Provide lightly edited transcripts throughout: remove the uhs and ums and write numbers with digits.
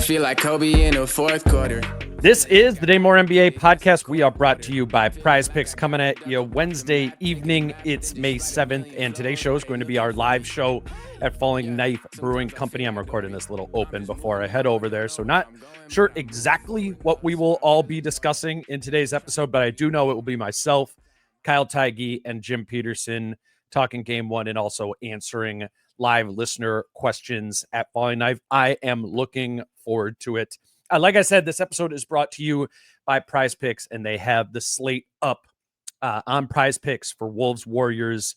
feel like Kobe in the fourth quarter. This is the Dane Moore NBA podcast. We are brought to you by Prize Picks, coming at you Wednesday evening. It's May 7th, and today's show is going to be our live show at Falling Knife Brewing Company. I'm recording this little open before I head over there, so not sure exactly what we will all be discussing in today's episode, but I do know it will be myself, Kyle Teige, and Jim Petersen talking game one and also answering live listener questions at Falling Knife. I am looking forward to it. Like I said, this episode is brought to you by Prize Picks, and they have the slate up on Prize Picks for Wolves Warriors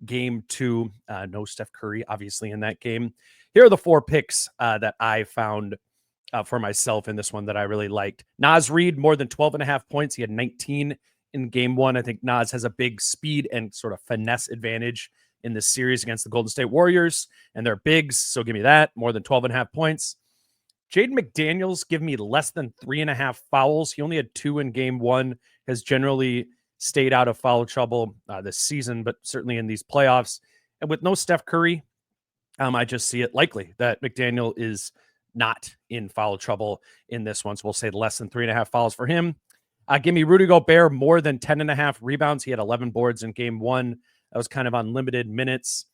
game 2. No Steph Curry, obviously, in that game. Here are the 4 picks that I found for myself in this one that I really liked. Naz Reid, more than 12.5 points. He had 19 in game 1. I think Naz has a big speed and sort of finesse advantage in this series against the Golden State Warriors, and they're bigs, so give me that. More than 12.5 points. Jaden McDaniels, give me less than 3.5 fouls. He only had 2 in game 1, has generally stayed out of foul trouble this season, but certainly in these playoffs. And with no Steph Curry, I just see it likely that McDaniel is not in foul trouble in this one. So we'll say less than 3.5 fouls for him. Give me Rudy Gobert, more than 10.5 rebounds. He had 11 boards in game 1. That was kind of on limited minutes.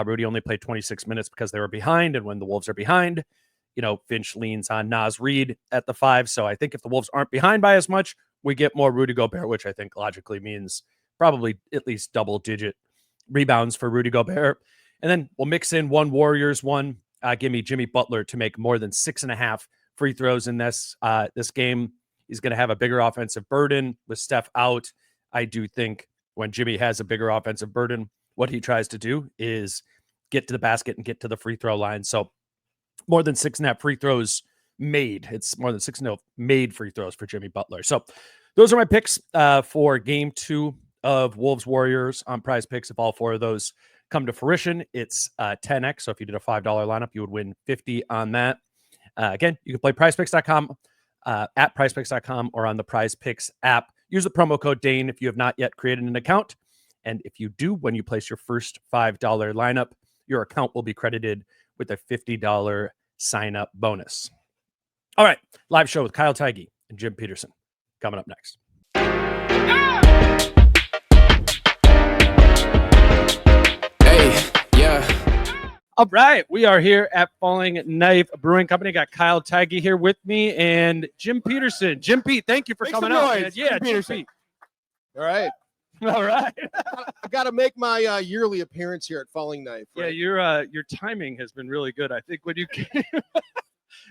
Rudy only played 26 minutes because they were behind. And when the Wolves are behind, Finch leans on Naz Reid at the 5. So I think if the Wolves aren't behind by as much, we get more Rudy Gobert, which I think logically means probably at least double-digit rebounds for Rudy Gobert. And then we'll mix in one Warriors one. Give me Jimmy Butler to make more than 6.5 free throws in this game. He's going to have a bigger offensive burden with Steph out. I do think when Jimmy has a bigger offensive burden, what he tries to do is get to the basket and get to the free throw line. So more than 6.5 free throws made. It's more than 6.5 made free throws for Jimmy Butler. So those are my picks for game 2 of Wolves Warriors on Prize Picks. If all 4 of those come to fruition, it's 10x. So if you did a $5 lineup, you would win 50 on that. Again, you can play prizepicks.com at prizepicks.com or on the Prize Picks app. Use the promo code Dane if you have not yet created an account. And if you do, when you place your first $5 lineup, your account will be credited with a $50 sign-up bonus. All right, live show with Kyle Teige and Jim Petersen coming up next. Hey, yeah. All right, we are here at Falling Knife Brewing Company. Got Kyle Teige here with me and Jim Petersen. Jim Pete, thank you for coming out. Man. Yeah, Jim Pete. All right. All right. I got to make my yearly appearance here at Falling Knife. Right? Yeah, your timing has been really good. I think when you came,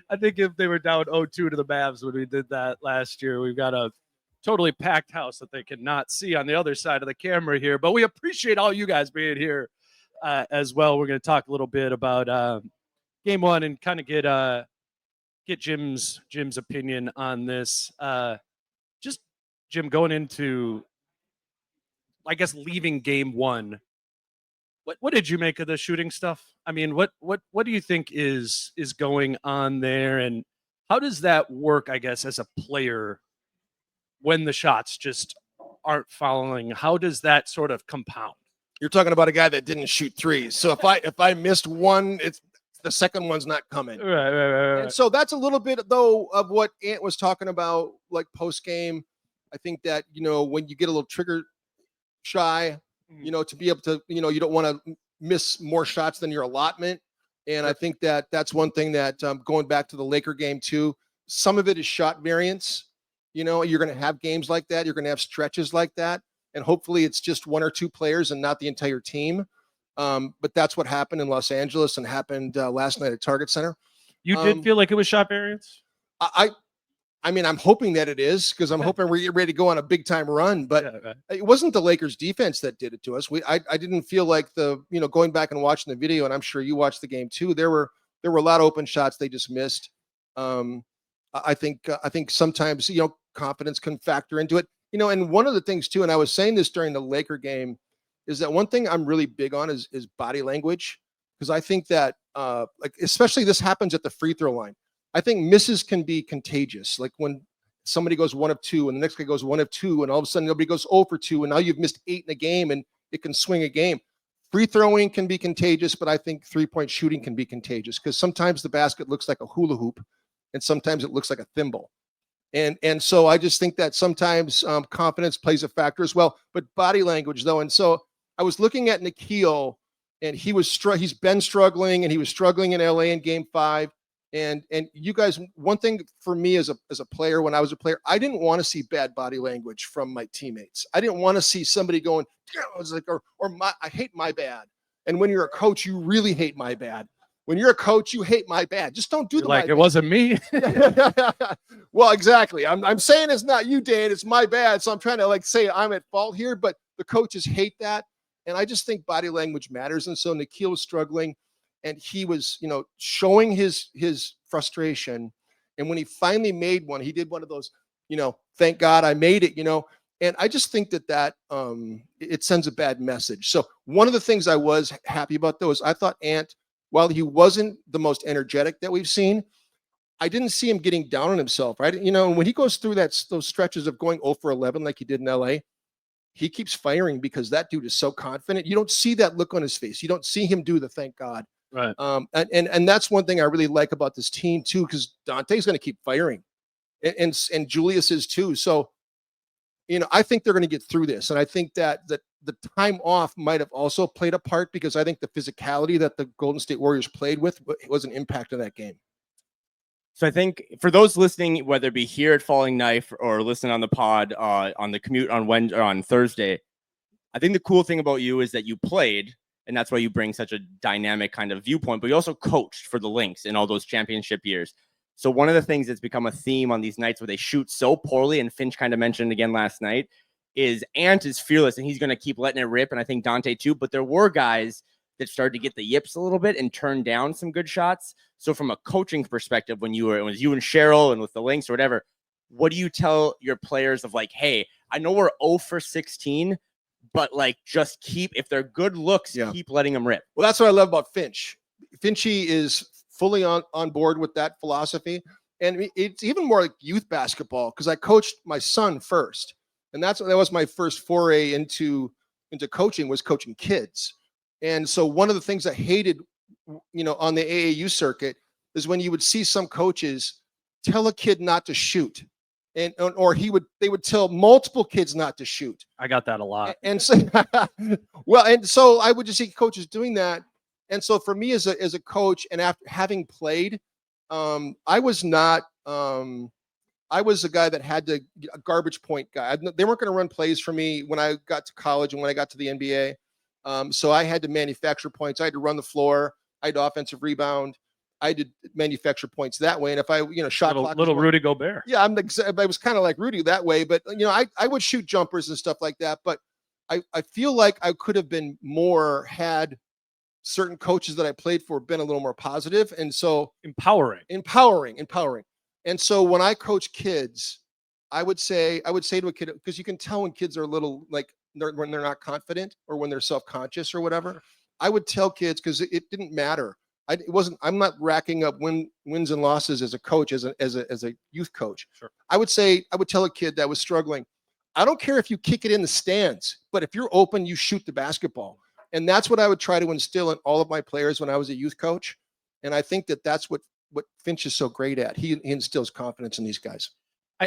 I think if they were down 0-2 to the Mavs when we did that last year, we've got a totally packed house that they cannot see on the other side of the camera here. But we appreciate all you guys being here as well. We're going to talk a little bit about game 1 and kind of get Jim's opinion on this. Just Jim, going into, I guess, leaving game 1, what did you make of the shooting stuff? I mean, what do you think is going on there, and how does that work, I guess, as a player when the shots just aren't falling? How does that sort of compound? You're talking about a guy that didn't shoot threes. So if I missed one, it's the second one's not coming. Right. And so that's a little bit, though, of what Ant was talking about, like post game. I think that, when you get a little trigger shy, to be able to, you don't want to miss more shots than your allotment. And I think that that's one thing that going back to the Laker game too, some of it is shot variance. You're going to have games like that. You're going to have stretches like that. And hopefully it's just 1 or 2 players and not the entire team. But that's what happened in Los Angeles and happened last night at Target Center. You did feel like it was shot variance? I mean, I'm hoping that it is, because I'm hoping we're ready to go on a big time run, but it wasn't the Lakers defense that did it to us. I didn't feel like going back and watching the video, and I'm sure you watched the game too. There were a lot of open shots they just missed. I think sometimes, confidence can factor into it, and one of the things too, and I was saying this during the Laker game, is that one thing I'm really big on is body language. Because I think that especially this happens at the free throw line. I think misses can be contagious. Like when somebody goes 1 of 2 and the next guy goes 1 of 2 and all of a sudden nobody goes 0 for 2 and now you've missed 8 in a game and it can swing a game. Free throwing can be contagious, but I think 3-point shooting can be contagious because sometimes the basket looks like a hula hoop and sometimes it looks like a thimble. And so I just think that sometimes confidence plays a factor as well, but body language though. And so I was looking at Nikhil, and he's been struggling, and he was struggling in LA in Game 5. And you guys, one thing for me as a player, when I was a player, I didn't want to see bad body language from my teammates. I didn't want to see somebody going, it's like, I hate my bad. And when you're a coach, you really hate my bad. When you're a coach, you hate my bad. Just don't do the like it wasn't me. Well, exactly. I'm saying it's not you, Dane. It's my bad. So I'm trying to say I'm at fault here, but the coaches hate that. And I just think body language matters. And so Nikhil was struggling, and he was, showing his frustration. And when he finally made one, he did one of those, thank God I made it, And I just think that it sends a bad message. So one of the things I was happy about though is I thought Ant, while he wasn't the most energetic that we've seen, I didn't see him getting down on himself, right? When he goes through those stretches of going 0 for 11 like he did in LA, he keeps firing because that dude is so confident. You don't see that look on his face. You don't see him do the thank God. Right. And that's one thing I really like about this team too, because Dante's going to keep firing, and Julius is too. So, I think they're going to get through this, and I think that the time off might have also played a part, because I think the physicality that the Golden State Warriors played with was an impact in that game. So I think for those listening, whether it be here at Falling Knife or listening on the pod on the commute on Thursday, I think the cool thing about you is that you played, and that's why you bring such a dynamic kind of viewpoint, but you also coached for the Lynx in all those championship years. So one of the things that's become a theme on these nights where they shoot so poorly, and Finch kind of mentioned again last night, is Ant is fearless, and he's going to keep letting it rip, and I think Dante too, but there were guys that started to get the yips a little bit and turn down some good shots. So from a coaching perspective, when it was you and Cheryl and with the Lynx or whatever, what do you tell your players of hey, I know we're 0 for 16, but just if they're good looks, keep letting them rip. Well, that's what I love about Finch. Finchy is fully on board with that philosophy. And it's even more like youth basketball, because I coached my son first. And that was my first foray into coaching, was coaching kids. And so one of the things I hated, on the AAU circuit is when you would see some coaches tell a kid not to shoot, or they would tell multiple kids not to shoot. I got that a lot. And so, and so I would just see coaches doing that. And so for me as a coach, and after having played, I was not. I was a guy that had a garbage point guy. They weren't going to run plays for me when I got to college and when I got to the NBA. So I had to manufacture points. I had to run the floor. I had offensive rebound. I did manufacture points that way. And if I, shot little Rudy Gobert. Yeah, I was kind of like Rudy that way. But I would shoot jumpers and stuff like that. But I feel like I could have been more had certain coaches that I played for been a little more positive, and so empowering. And so when I coach kids, I would say to a kid, because you can tell when kids are a little when they're not confident or when they're self-conscious or whatever. I would tell kids, because it didn't matter. I'm not racking up wins and losses as a coach, as a youth coach. Sure. I would tell a kid that was struggling, I don't care if you kick it in the stands, but if you're open, you shoot the basketball. And that's what I would try to instill in all of my players when I was a youth coach. And I think that's what Finch is so great at. He instills confidence in these guys.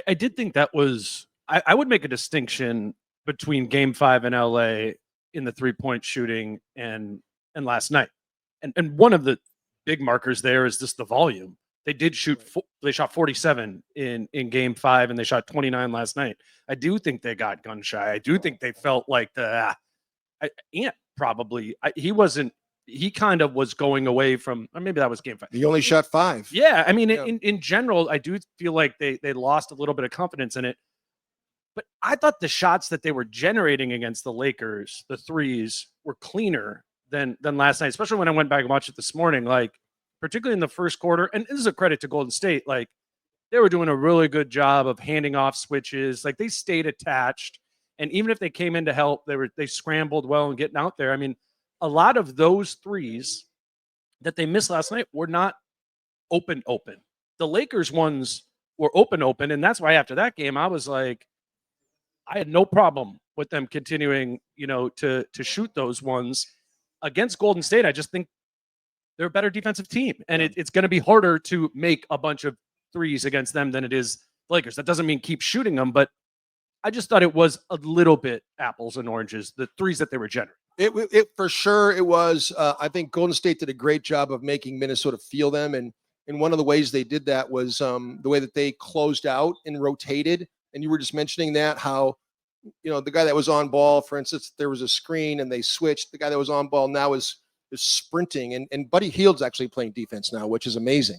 I did think that was, I would make a distinction between Game 5 in LA in the 3-point shooting and last night. And one of the big markers there is just the volume. They did shoot, they shot 47 in Game 5, and they shot 29 last night. I do think they got gun shy. I do think they felt like Ant probably, he kind of was going away from, or maybe that was Game 5. He only shot 5. Yeah. I mean, in general, I do feel like they lost a little bit of confidence in it. But I thought the shots that they were generating against the Lakers, the threes, were cleaner than last night, especially when I went back and watched it this morning, particularly in the first quarter. And this is a credit to Golden State. They were doing a really good job of handing off switches. They stayed attached. And even if they came in to help, they scrambled well and getting out there. I mean, a lot of those threes that they missed last night were not open. The Lakers ones were open. And that's why after that game, I was like, I had no problem with them continuing, to shoot those ones against Golden State. I just think they're a better defensive team, and it's going to be harder to make a bunch of threes against them than it is the Lakers. That doesn't mean keep shooting them, but I just thought it was a little bit apples and oranges, the threes that they were generating. It for sure it was. I think Golden State did a great job of making Minnesota feel them, and one of the ways they did that was the way that they closed out and rotated. And you were just mentioning that how, the guy that was on ball, for instance, there was a screen and they switched. The guy that was on ball now is sprinting, and Buddy Hield's actually playing defense now, which is amazing.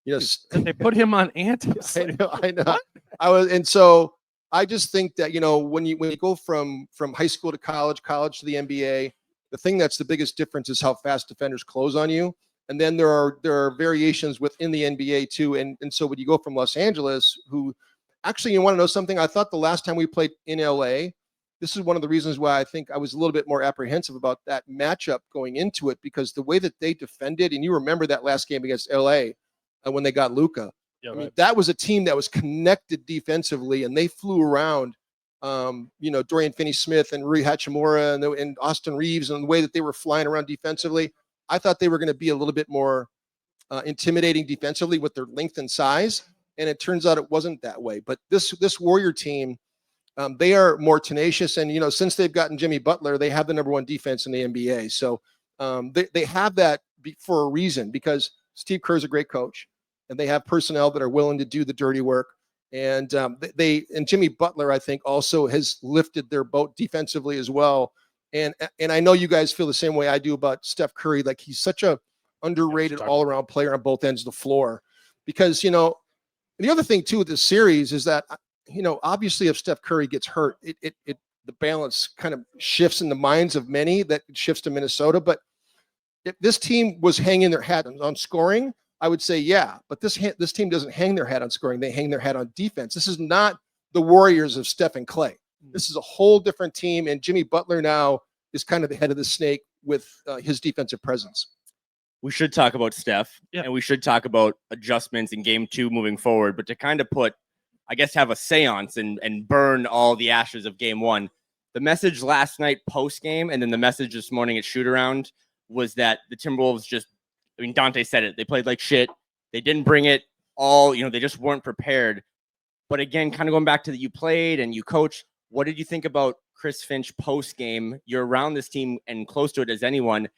They put him on Ant. I know. So I just think that, when you go from high school to college to the NBA, the thing that's the biggest difference is how fast defenders close on you. And then there are variations within the NBA too. And so when you go from Los Angeles, who actually, you want to know something? I thought the last time we played in LA, this is one of the reasons why I think I was a little bit more apprehensive about that matchup going into it, because the way that they defended, and you remember that last game against LA when they got Luka. Yeah, I mean, that was a team that was connected defensively, and they flew around, Dorian Finney-Smith and Rui Hachimura and Austin Reeves, and the way that they were flying around defensively. I thought they were going to be a little bit more intimidating defensively with their length and size, and it turns out it wasn't that way. But this Warrior team, they are more tenacious, and since they've gotten Jimmy Butler, they have the number one defense in the NBA. So they have that for a reason, because Steve Kerr is a great coach, and they have personnel that are willing to do the dirty work. And and Jimmy Butler, I think, also has lifted their boat defensively as well. And I know you guys feel the same way I do about Steph Curry. Like, he's such a underrated all-around player on both ends of the floor. Because, the other thing too with this series is that, obviously if Steph Curry gets hurt, the balance kind of shifts in the minds of many, that it shifts to Minnesota. But if this team was hanging their hat on scoring, I would say, yeah, but this team doesn't hang their hat on scoring. They hang their hat on defense. This is not the Warriors of Steph and Clay. This is a whole different team, and Jimmy Butler now is kind of the head of the snake with his defensive presence. We should talk about Steph, and we should talk about adjustments in game 2 moving forward. But to kind of have a seance and burn all the ashes of game 1, the message last night post game, and then the message this morning at shoot around, was that the Timberwolves Dante said it. They played like shit. They didn't bring it all. They just weren't prepared. But again, kind of going back to that, you played and you coached. What did you think about Chris Finch post game? You're around this team and close to it as anyone.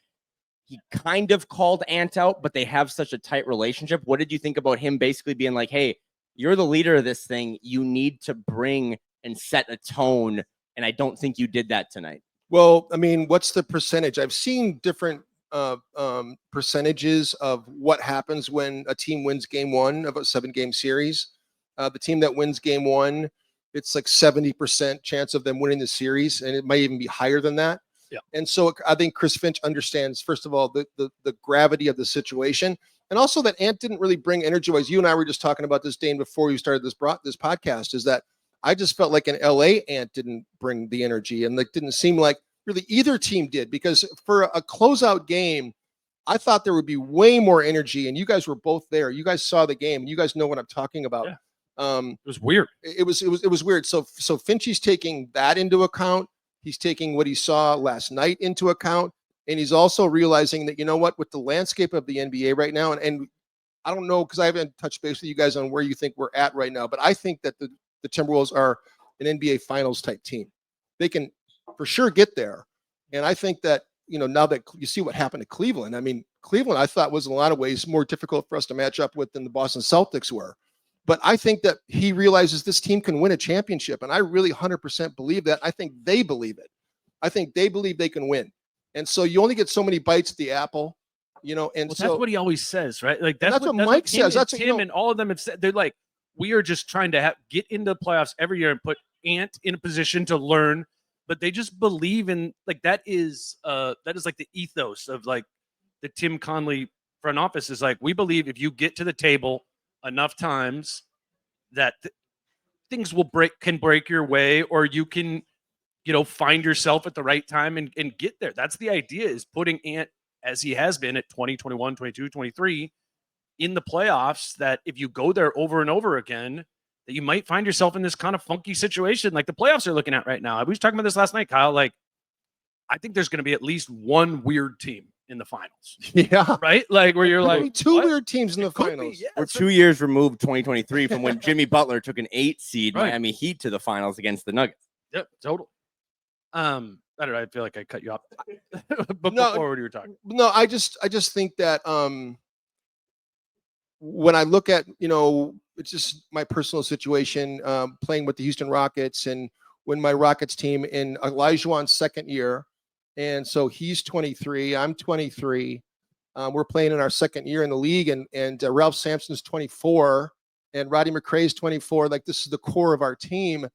He kind of called Ant out, but they have such a tight relationship. What did you think about him basically being like, hey, you're the leader of this thing. You need to bring and set a tone. And I don't think you did that tonight. Well, I mean, what's the percentage? I've seen different percentages of what happens when a team wins game 1 of a 7-game series. The team that wins game 1, it's like 70% chance of them winning the series, and it might even be higher than that. Yeah. And so I think Chris Finch understands, first of all, the gravity of the situation, and also that Ant didn't really bring energy-wise. You and I were just talking about this, Dane, before you started this podcast, is that I just felt like in LA, Ant didn't bring the energy, and it didn't seem like really either team did, because for a closeout game, I thought there would be way more energy, and you guys were both there. You guys saw the game, and you guys know what I'm talking about. Yeah. It was weird. It was weird. So Finchie's taking that into account. He's taking what he saw last night into account, and he's also realizing that, with the landscape of the NBA right now, and I don't know, because I haven't touched base with you guys on where you think we're at right now, but I think that the Timberwolves are an NBA Finals type team. They can for sure get there. And I think that, now that you see what happened to Cleveland, I mean, Cleveland, I thought was in a lot of ways more difficult for us to match up with than the Boston Celtics were. But I think that he realizes this team can win a championship. And I really 100% believe that. I think they believe it. I think they believe they can win. And so you only get so many bites at the apple, and that's what he always says, right? Like that's what Mike says. That's him and all of them have said. They're like, we are just trying to get into the playoffs every year and put Ant in a position to learn. But they just believe in, like, that is like the ethos of, like, the Tim Conley front office is like, we believe if you get to the table enough times that things can break your way, or you can, find yourself at the right time and get there. That's the idea, is putting Ant, as he has been at 20, 21, 22, 23, in the playoffs, that if you go there over and over again, that you might find yourself in this kind of funky situation like the playoffs are looking at right now. I was talking about this last night, Kyle. Like, I think there's going to be at least one weird team in the finals, Yeah. right? Like where you're Could like be two what? weird teams in the It could be, finals. yeah. We're 2 years removed, 2023, from when Jimmy Butler took an 8 seed Right. Miami Heat to the finals against the Nuggets. Yep, total. I don't know. I feel like I cut you off, but No, before what you were talking. No, I just think that when I look at, it's just my personal situation, playing with the Houston Rockets, and when my Rockets team in Olajuwon's second year, and so he's 23, I'm 23. We're playing in our second year in the league, and Ralph Sampson's 24, and Roddy McRae's 24. Like, this is the core of our team,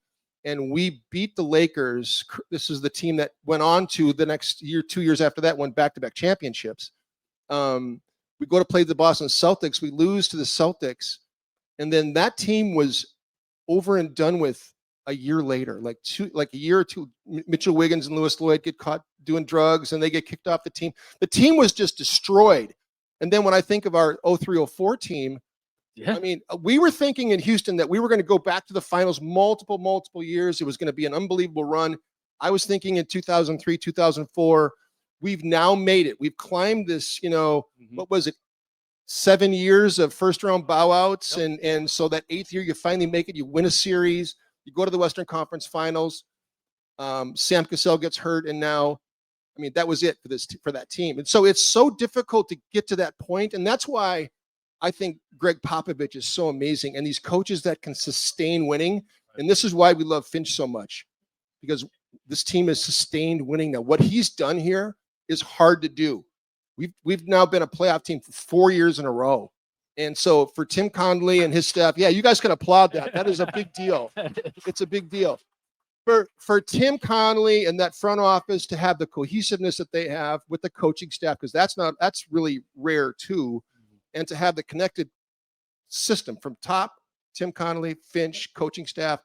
and we beat the Lakers. This is the team that went on to the next year, 2 years after that, won back-to-back championships. We go to play the Boston Celtics. We lose to the Celtics, and then that team was over and done with a year later, like a year or two. Mitchell Wiggins and Louis Lloyd get caught doing drugs, and they get kicked off the team. The team was just destroyed. And then when I think of our 03-04 team, Yeah. I mean, we were thinking in Houston that we were going to go back to the finals multiple years. It was going to be an unbelievable run. I was thinking in 2003, 2004, we've now made it. We've climbed this, what was it? 7 years of first round bow outs. Yep. And so that 8th year, you finally make it, you win a series, you go to the Western Conference Finals. Sam Cassell gets hurt. And now, I mean, that was it for that team. And so it's so difficult to get to that point. And that's why I think Greg Popovich is so amazing, and these coaches that can sustain winning. And this is why we love Finch so much, because this team is sustained winning. Now, what he's done here is hard to do. We've now been a playoff team for 4 years in a row. And so for Tim Connolly and his staff, yeah, you guys can applaud that. That is a big deal. It's a big deal. For Tim Connolly and that front office to have the cohesiveness that they have with the coaching staff, because that's really rare too. And to have the connected system from top, Tim Connolly, Finch, coaching staff,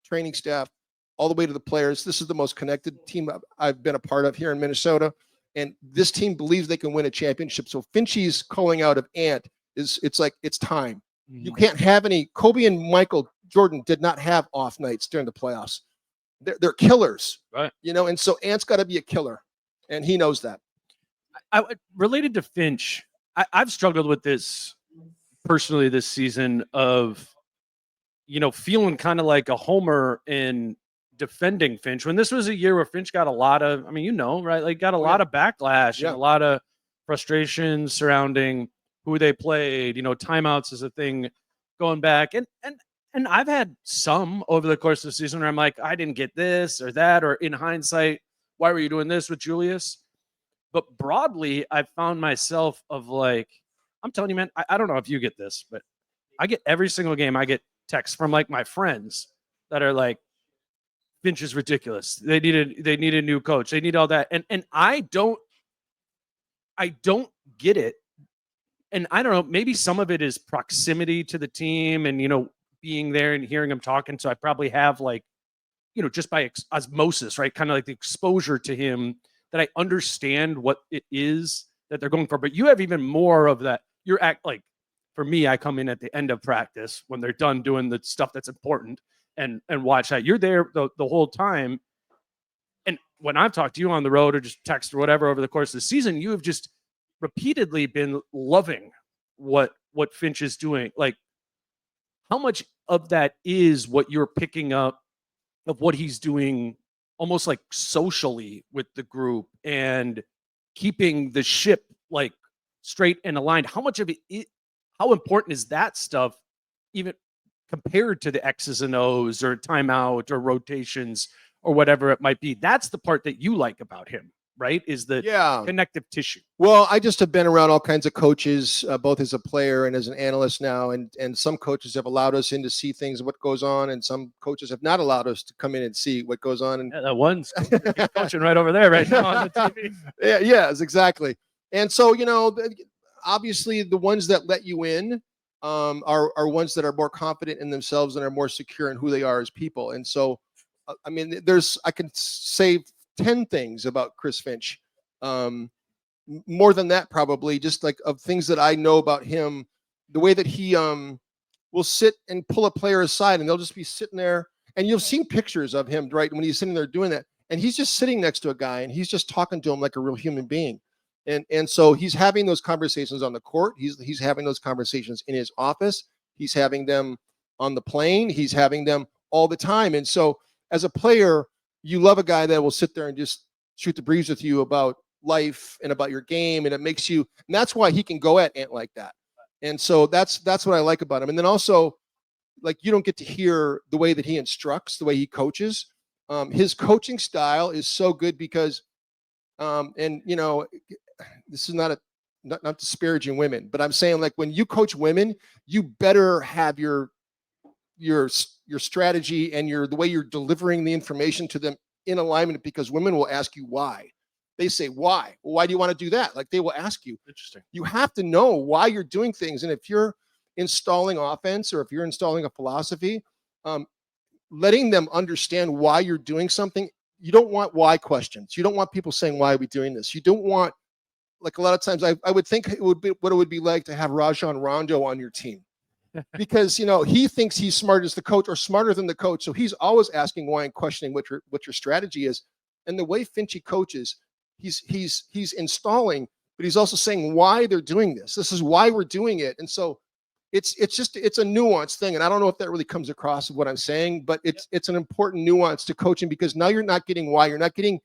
training staff, all the way to the players. This is the most connected team I've been a part of here in Minnesota. And this team believes they can win a championship. So Finchie's calling out of Ant it's like, it's time. You can't have any. Kobe and Michael Jordan did not have off nights during the playoffs. They're killers, Right. And so Ant's got to be a killer, and he knows that. Related to Finch, I've struggled with this personally this season of, feeling kind of like a homer in defending Finch, when this was a year where Finch got a lot of, right? Like, got a lot of backlash and a lot of frustration surrounding who they played. Timeouts is a thing going back. And I've had some over the course of the season where I'm like, I didn't get this or that, or in hindsight, why were you doing this with Julius? But broadly, I found myself of like, I'm telling you, man, I don't know if you get this, but I get every single game, I get texts from like my friends that are like, Finch is ridiculous. They need a new coach. They need all that. And I don't get it. And I don't know, maybe some of it is proximity to the team and, being there and hearing them talking. So I probably have like, just by osmosis, right? Kind of like the exposure to him, that I understand what it is that they're going for. But you have even more of that. For me, I come in at the end of practice when they're done doing the stuff that's important and watch that. You're there the whole time. And when I've talked to you on the road or just text or whatever over the course of the season, you have just repeatedly been loving what Finch is doing. Like, how much of that is what you're picking up of what he's doing almost like socially with the group and keeping the ship like straight and aligned? How much of it, how important is that stuff even compared to the X's and O's or timeout or rotations or whatever it might be? That's the part that you like about him, right? Is the connective tissue. Well, I just have been around all kinds of coaches, both as a player and as an analyst now. And some coaches have allowed us in to see things, what goes on. And some coaches have not allowed us to come in and see what goes on. And that one's coaching right over there right now on the TV. Yes, exactly. And so, obviously the ones that let you in are ones that are more confident in themselves and are more secure in who they are as people. And so, I can say 10 things about Chris Finch. More than that, probably, just like of things that I know about him, the way that he will sit and pull a player aside and they'll just be sitting there, and you've seen pictures of him, right, when he's sitting there doing that, and he's just sitting next to a guy and he's just talking to him like a real human being. And so he's having those conversations on the court. He's having those conversations in his office. He's having them on the plane. He's having them all the time. And so as a player, you love a guy that will sit there and just shoot the breeze with you about life and about your game. And it makes you, and that's why he can go at Ant like that. And so that's what I like about him. And then also, like, you don't get to hear the way that he instructs, the way he coaches. His coaching style is so good because, and you know, this is not disparaging women, but I'm saying, like, when you coach women, you better have your strategy and the way you're delivering the information to them in alignment, because women will ask you why. They say, why? Well, why do you want to do that? Like, they will ask you. Interesting. You have to know why you're doing things. And if you're installing offense, or if you're installing a philosophy, letting them understand why you're doing something. You don't want why questions. You don't want people saying, why are we doing this? You don't want, like, a lot of times I would think it would be what it would be like to have Rajon Rondo on your team, because, you know, he thinks he's smart as the coach, or smarter than the coach. So he's always asking why and questioning what your strategy is. And the way Finch coaches, he's installing, but he's also saying why they're doing this. This is why we're doing it. And so it's a nuanced thing. And I don't know if that really comes across of what I'm saying, but it's an important nuance to coaching, because now you're not getting why, you're not getting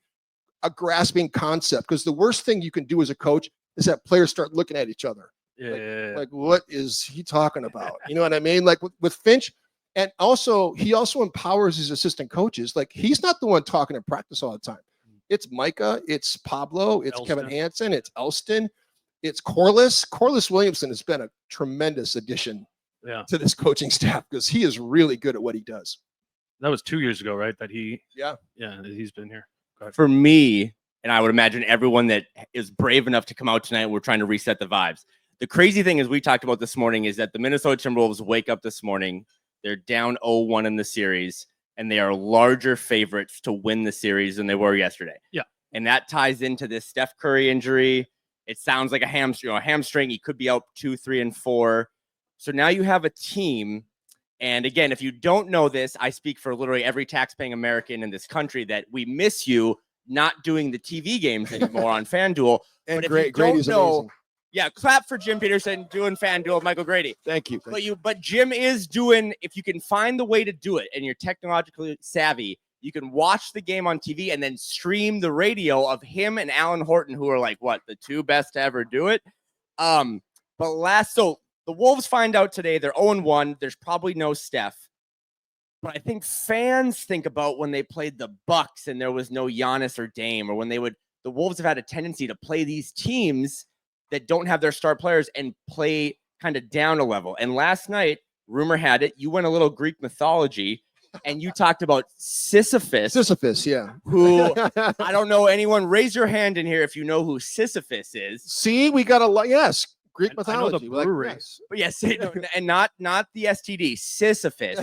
a grasping concept. Because the worst thing you can do as a coach is that players start looking at each other. Like, what is he talking about? You know what I mean? Like with Finch. And also, he also empowers his assistant coaches. Like, he's not the one talking in practice all the time. It's Micah, it's Pablo, it's Elston. Kevin Hansen, it's Elston, it's Corliss. Corliss Williamson has been a tremendous addition to this coaching staff, because he is really good at what he does. That was 2 years ago, right? That he's been here. For me, and I would imagine everyone that is brave enough to come out tonight, we're trying to reset the vibes. The crazy thing is, we talked about this morning, is that the Minnesota Timberwolves wake up this morning, they're down 0-1 in the series, and they are larger favorites to win the series than they were yesterday. Yeah. And that ties into this Steph Curry injury. It sounds like a hamstring. He could be out 2, 3, and 4. So now you have a team. And again, if you don't know this, I speak for literally every tax-paying American in this country, that we miss you not doing the TV games anymore on FanDuel. And but Grady's amazing. Yeah, clap for Jim Petersen doing FanDuel, Michael Grady. Thank you. But Jim is doing, if you can find the way to do it and you're technologically savvy, you can watch the game on TV and then stream the radio of him and Alan Horton, who are like, what, the 2 best to ever do it. So the Wolves find out today they're 0-1. There's probably no Steph. But I think fans think about when they played the Bucks and there was no Giannis or Dame, or when the Wolves have had a tendency to play these teams that don't have their star players and play kind of down a level. And last night, rumor had it, you went a little Greek mythology, and you talked about Sisyphus. Sisyphus, yeah. Who, I don't know anyone, raise your hand in here if you know who Sisyphus is. See, we got a lot. Yes, Greek mythology. I know the brewery. Yes. But yes, and not the STD, Sisyphus.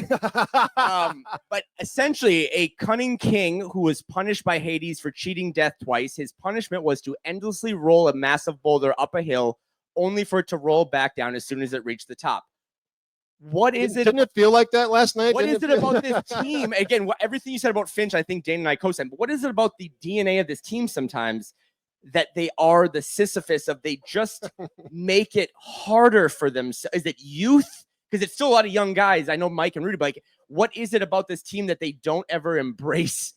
But essentially, a cunning king who was punished by Hades for cheating death twice. His punishment was to endlessly roll a massive boulder up a hill, only for it to roll back down as soon as it reached the top. What is it? Didn't it feel like that last night? What is it about this team? Again, everything you said about Finch, I think Dane and I co-signed. But what is it about the DNA of this team sometimes that they are the Sisyphus of, they just make it harder for them? Is it youth? Because it's still a lot of young guys. I know Mike and Rudy, but like, what is it about this team that they don't ever embrace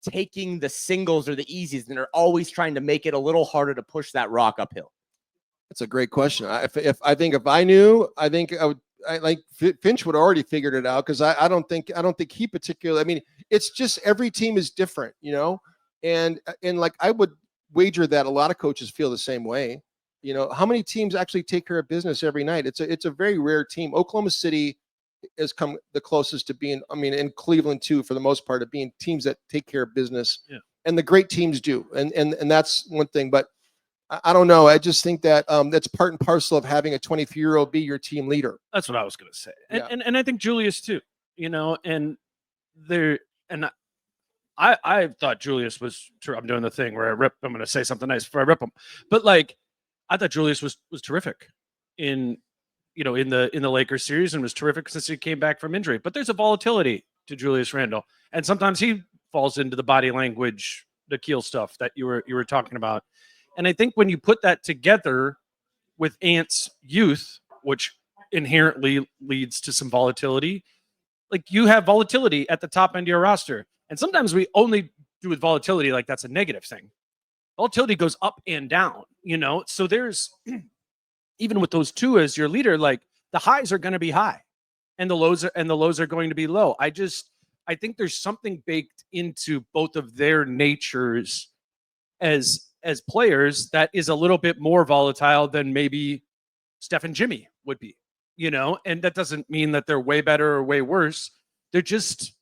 taking the singles or the easies, and they're always trying to make it a little harder to push that rock uphill? That's a great question. If I knew, I think Finch would have already figured it out, because I don't think he particularly. I mean, it's just every team is different, you know, and like, I would wager that a lot of coaches feel the same way. You know, how many teams actually take care of business every night? It's a very rare team. Oklahoma City has come the closest to being, I mean, in Cleveland too, for the most part, of being teams that take care of business. Yeah. And the great teams do, and that's one thing. But I don't know. I just think that that's part and parcel of having a 23-year-old be your team leader. That's what I was going to say. And, Yeah. and I think Julius too, you know, I thought Julius was true. I'm doing the thing where I'm going to say something nice before I rip him. But like, I thought Julius was terrific in the Lakers series, and was terrific since he came back from injury. But there's a volatility to Julius Randle, and sometimes he falls into the body language, the keel stuff that you were talking about. And I think when you put that together with Ant's youth, which inherently leads to some volatility, like you have volatility at the top end of your roster. And sometimes we only do with volatility like that's a negative thing. Volatility goes up and down, So there's even with those two as your leader, like the highs are going to be high and the lows are going to be low. I think there's something baked into both of their natures as players that is a little bit more volatile than maybe Steph and Jimmy would be, and that doesn't mean that they're way better or way worse. They're just,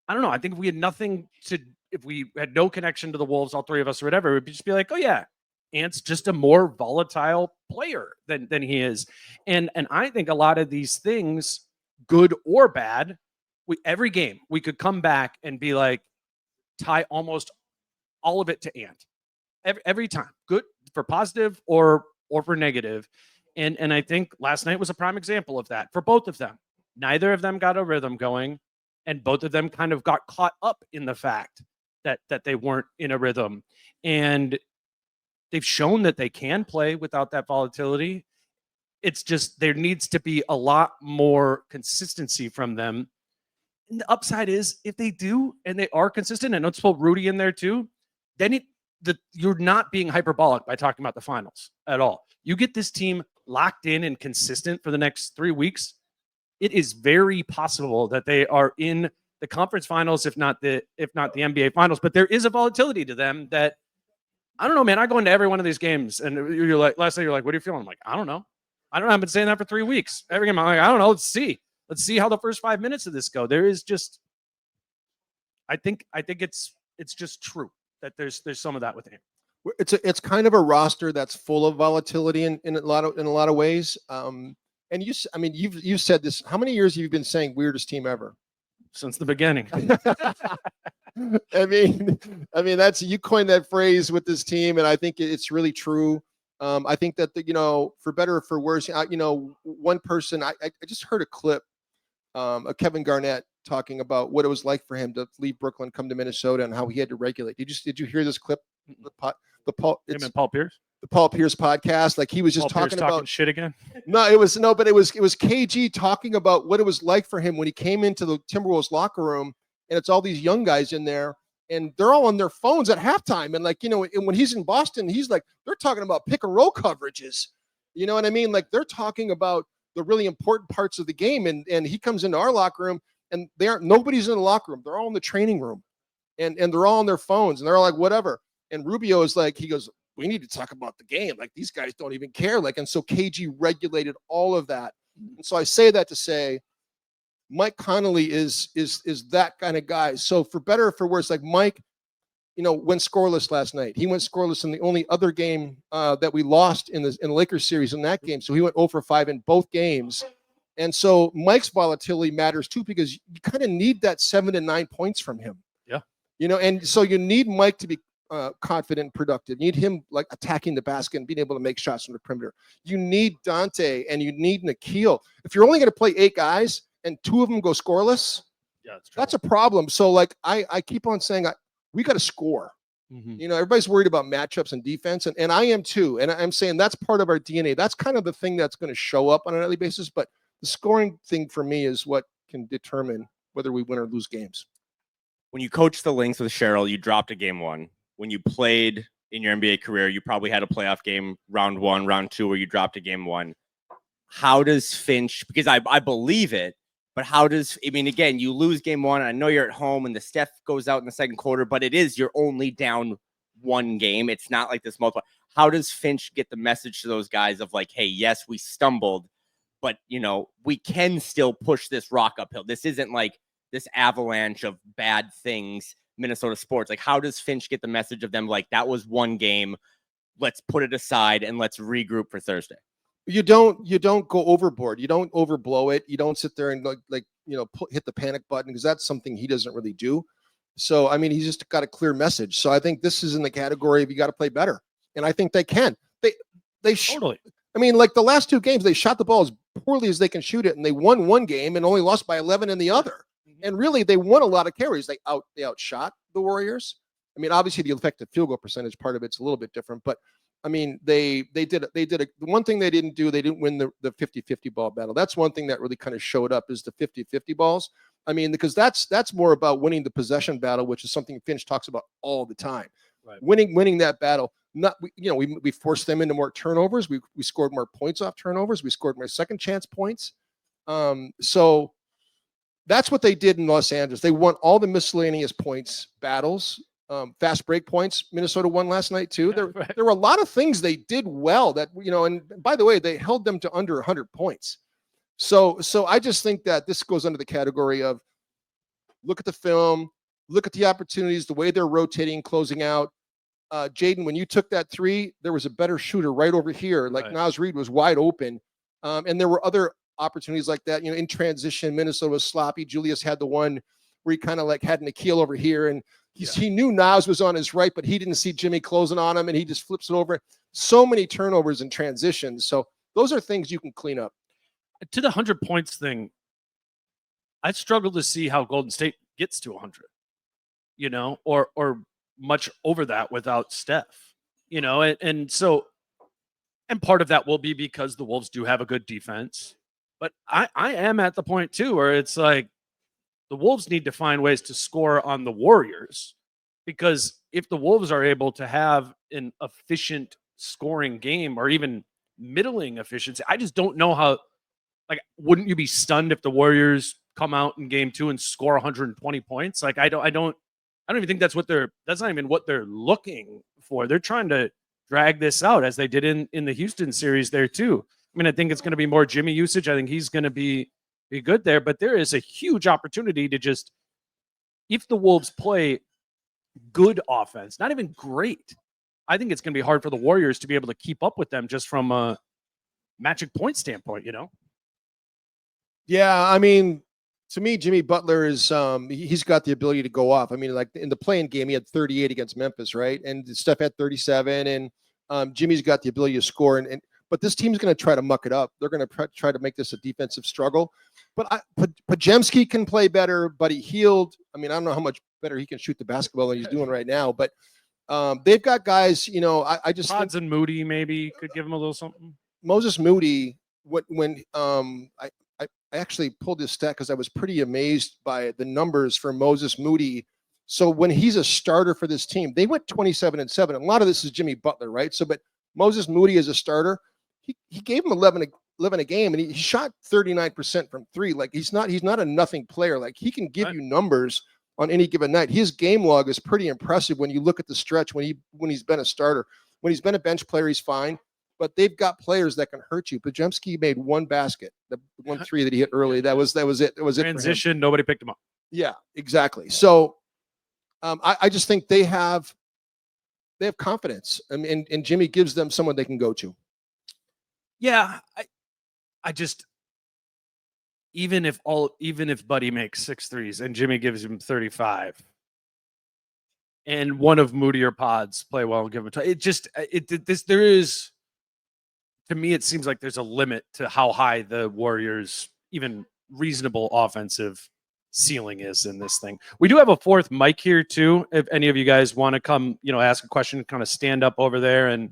I don't know. I think if we had no connection to the Wolves, all three of us or whatever, it would just be like, oh yeah, Ant's just a more volatile player than he is. And I think a lot of these things, good or bad, every game we could come back and be like, tie almost all of it to Ant. Every time, good for positive or for negative. And I think last night was a prime example of that for both of them. Neither of them got a rhythm going, and both of them kind of got caught up in the fact that they weren't in a rhythm. And they've shown that they can play without that volatility. It's just there needs to be a lot more consistency from them. And the upside is if they do and they are consistent, and let's put Rudy in there too, then you're not being hyperbolic by talking about the finals at all. You get this team locked in and consistent for the next 3 weeks, it is very possible that they are in the conference finals, if not the NBA finals. But there is a volatility to them that, I don't know, man. I go into every one of these games, and you're like, last night you're like, what are you feeling? I'm like, I don't know. I've been saying that for 3 weeks. Every game I'm like, I don't know. Let's see how the first 5 minutes of this go. There is just, I think it's just true that there's some of that with him. It's kind of a roster that's full of volatility in a lot of ways. And you've said this. How many years have you been saying weirdest team ever? Since the beginning. I mean, that's, you coined that phrase with this team, and I think it's really true. I think that for better or for worse, one person, I just heard a clip of Kevin Garnett talking about what it was like for him to leave Brooklyn, come to Minnesota, and how he had to regulate. Did you hear this clip? Paul Pierce? The Paul Pierce podcast. Like, he was just talking about shit again. But it was KG talking about what it was like for him when he came into the Timberwolves locker room, and it's all these young guys in there, and they're all on their phones at halftime. And and when he's in Boston, he's like, they're talking about pick and roll coverages. You know what I mean? Like, they're talking about the really important parts of the game. And he comes into our locker room, and nobody's in the locker room. They're all in the training room, and they're all on their phones, and they're like, whatever. And Rubio is like, he goes, we need to talk about the game. Like, these guys don't even care. And so KG regulated all of that. And so I say that to say, Mike Connolly is that kind of guy. So for better or for worse, like Mike, went scoreless last night. He went scoreless in the only other game that we lost in the Lakers series in that game. So he went 0 for 5 in both games. And so Mike's volatility matters too, because you kind of need that 7 to 9 points from him. Yeah. And so you need Mike to be confident and productive. You need him like attacking the basket and being able to make shots from the perimeter. You need Dante and you need Nikhil. If you're only going to play 8 guys and 2 of them go scoreless, that's a problem. So like I keep on saying we got to score. Mm-hmm. Everybody's worried about matchups and defense, and I am too. And I'm saying that's part of our DNA. That's kind of the thing that's going to show up on a nightly basis. But the scoring thing for me is what can determine whether we win or lose games. When you coached the Lynx with Cheryl, you dropped a game 1. When you played in your NBA career, you probably had a playoff game, round 1, round 2, where you dropped a game 1. How does Finch, because I believe it, but again, you lose game 1. I know you're at home and the Steph goes out in the second quarter, but you're only down 1 game. It's not like this multiple. How does Finch get the message to those guys of like, hey, yes, we stumbled, but we can still push this rock uphill. This isn't like this avalanche of bad things Minnesota sports. Like, how does Finch get the message of them like, that was 1 game, let's put it aside and let's regroup for Thursday? You don't go overboard. You don't overblow it. You don't sit there and hit the panic button, because that's something he doesn't really do. So I mean, he's just got a clear message. So I think this is in the category of you got to play better, and I think they can. They totally. I mean, like the last 2 games, they shot the ball as poorly as they can shoot it, and they won 1 game and only lost by 11 in the other. And really, they won a lot of carries. They outshot the Warriors. I mean, obviously the effective field goal percentage part of it's a little bit different, but I mean, the one thing they didn't do, they didn't win the 50-50 ball battle. That's one thing that really kind of showed up is the 50-50 balls. I mean, because that's more about winning the possession battle, which is something Finch talks about all the time. Right. Winning that battle. Not, we forced them into more turnovers. We scored more points off turnovers. We scored more second chance points. So that's what they did in Los Angeles. They won all the miscellaneous points battles. Fast break points. Minnesota won last night too. There were a lot of things they did well that, and by the way, they held them to under 100 points. So I just think that this goes under the category of look at the film, look at the opportunities, the way they're rotating, closing out. Jaden, when you took that three, there was a better shooter right over here. Like right. Naz Reid was wide open. And there were other opportunities like that, in transition. Minnesota was sloppy. Julius had the one where he kind of like had Nikhil over here, and he knew Naz was on his right, but he didn't see Jimmy closing on him, and he just flips it over. So many turnovers and transitions. So those are things you can clean up. To the 100 points thing, I struggle to see how Golden State gets to 100, or much over that without Steph, and part of that will be because the Wolves do have a good defense. But I am at the point too where it's like the Wolves need to find ways to score on the Warriors, because if the Wolves are able to have an efficient scoring game or even middling efficiency, I just don't know how. Like, wouldn't you be stunned if the Warriors come out in game 2 and score 120 points? Like, I don't even think that's not even what they're looking for. They're trying to drag this out as they did in the Houston series there too. I mean, I think it's going to be more Jimmy usage. I think he's going to be good there, but there is a huge opportunity to just, if the Wolves play good offense, not even great, I think it's going to be hard for the Warriors to be able to keep up with them just from a magic point standpoint, Yeah, I mean, to me, Jimmy Butler is he's got the ability to go off. I mean, like in the play-in game, he had 38 against Memphis, right? And Steph had 37, and Jimmy's got the ability to score. But this team's going to try to muck it up. They're going to try to make this a defensive struggle. But Podziemski can play better. Buddy Hield, I mean, I don't know how much better he can shoot the basketball than he's doing right now. But they've got guys, I just Pods and Moody maybe could give him a little something. Moses Moody, when I actually pulled this stat because I was pretty amazed by the numbers for Moses Moody. So when he's a starter for this team, they went 27-7. And a lot of this is Jimmy Butler, right? So, but Moses Moody as a starter, he gave him 11 a game, and he shot 39% from three. Like he's not a nothing player. Like he can give you numbers on any given night. His game log is pretty impressive when you look at the stretch when he's been a starter. When he's been a bench player, he's fine. But they've got players that can hurt you. Podziemski made one basket, the 1-3 that he hit early. That was it. Transition. Nobody picked him up. Yeah, exactly. So I just think they have confidence, and Jimmy gives them someone they can go to. Yeah, I just even if Buddy makes 6 threes and Jimmy gives him 35, and one of Moody or Pods play well and give him a time, there is. To me, it seems like there's a limit to how high the Warriors' even reasonable offensive ceiling is in this thing. We do have a fourth mic here too. If any of you guys want to come, ask a question, kind of stand up over there and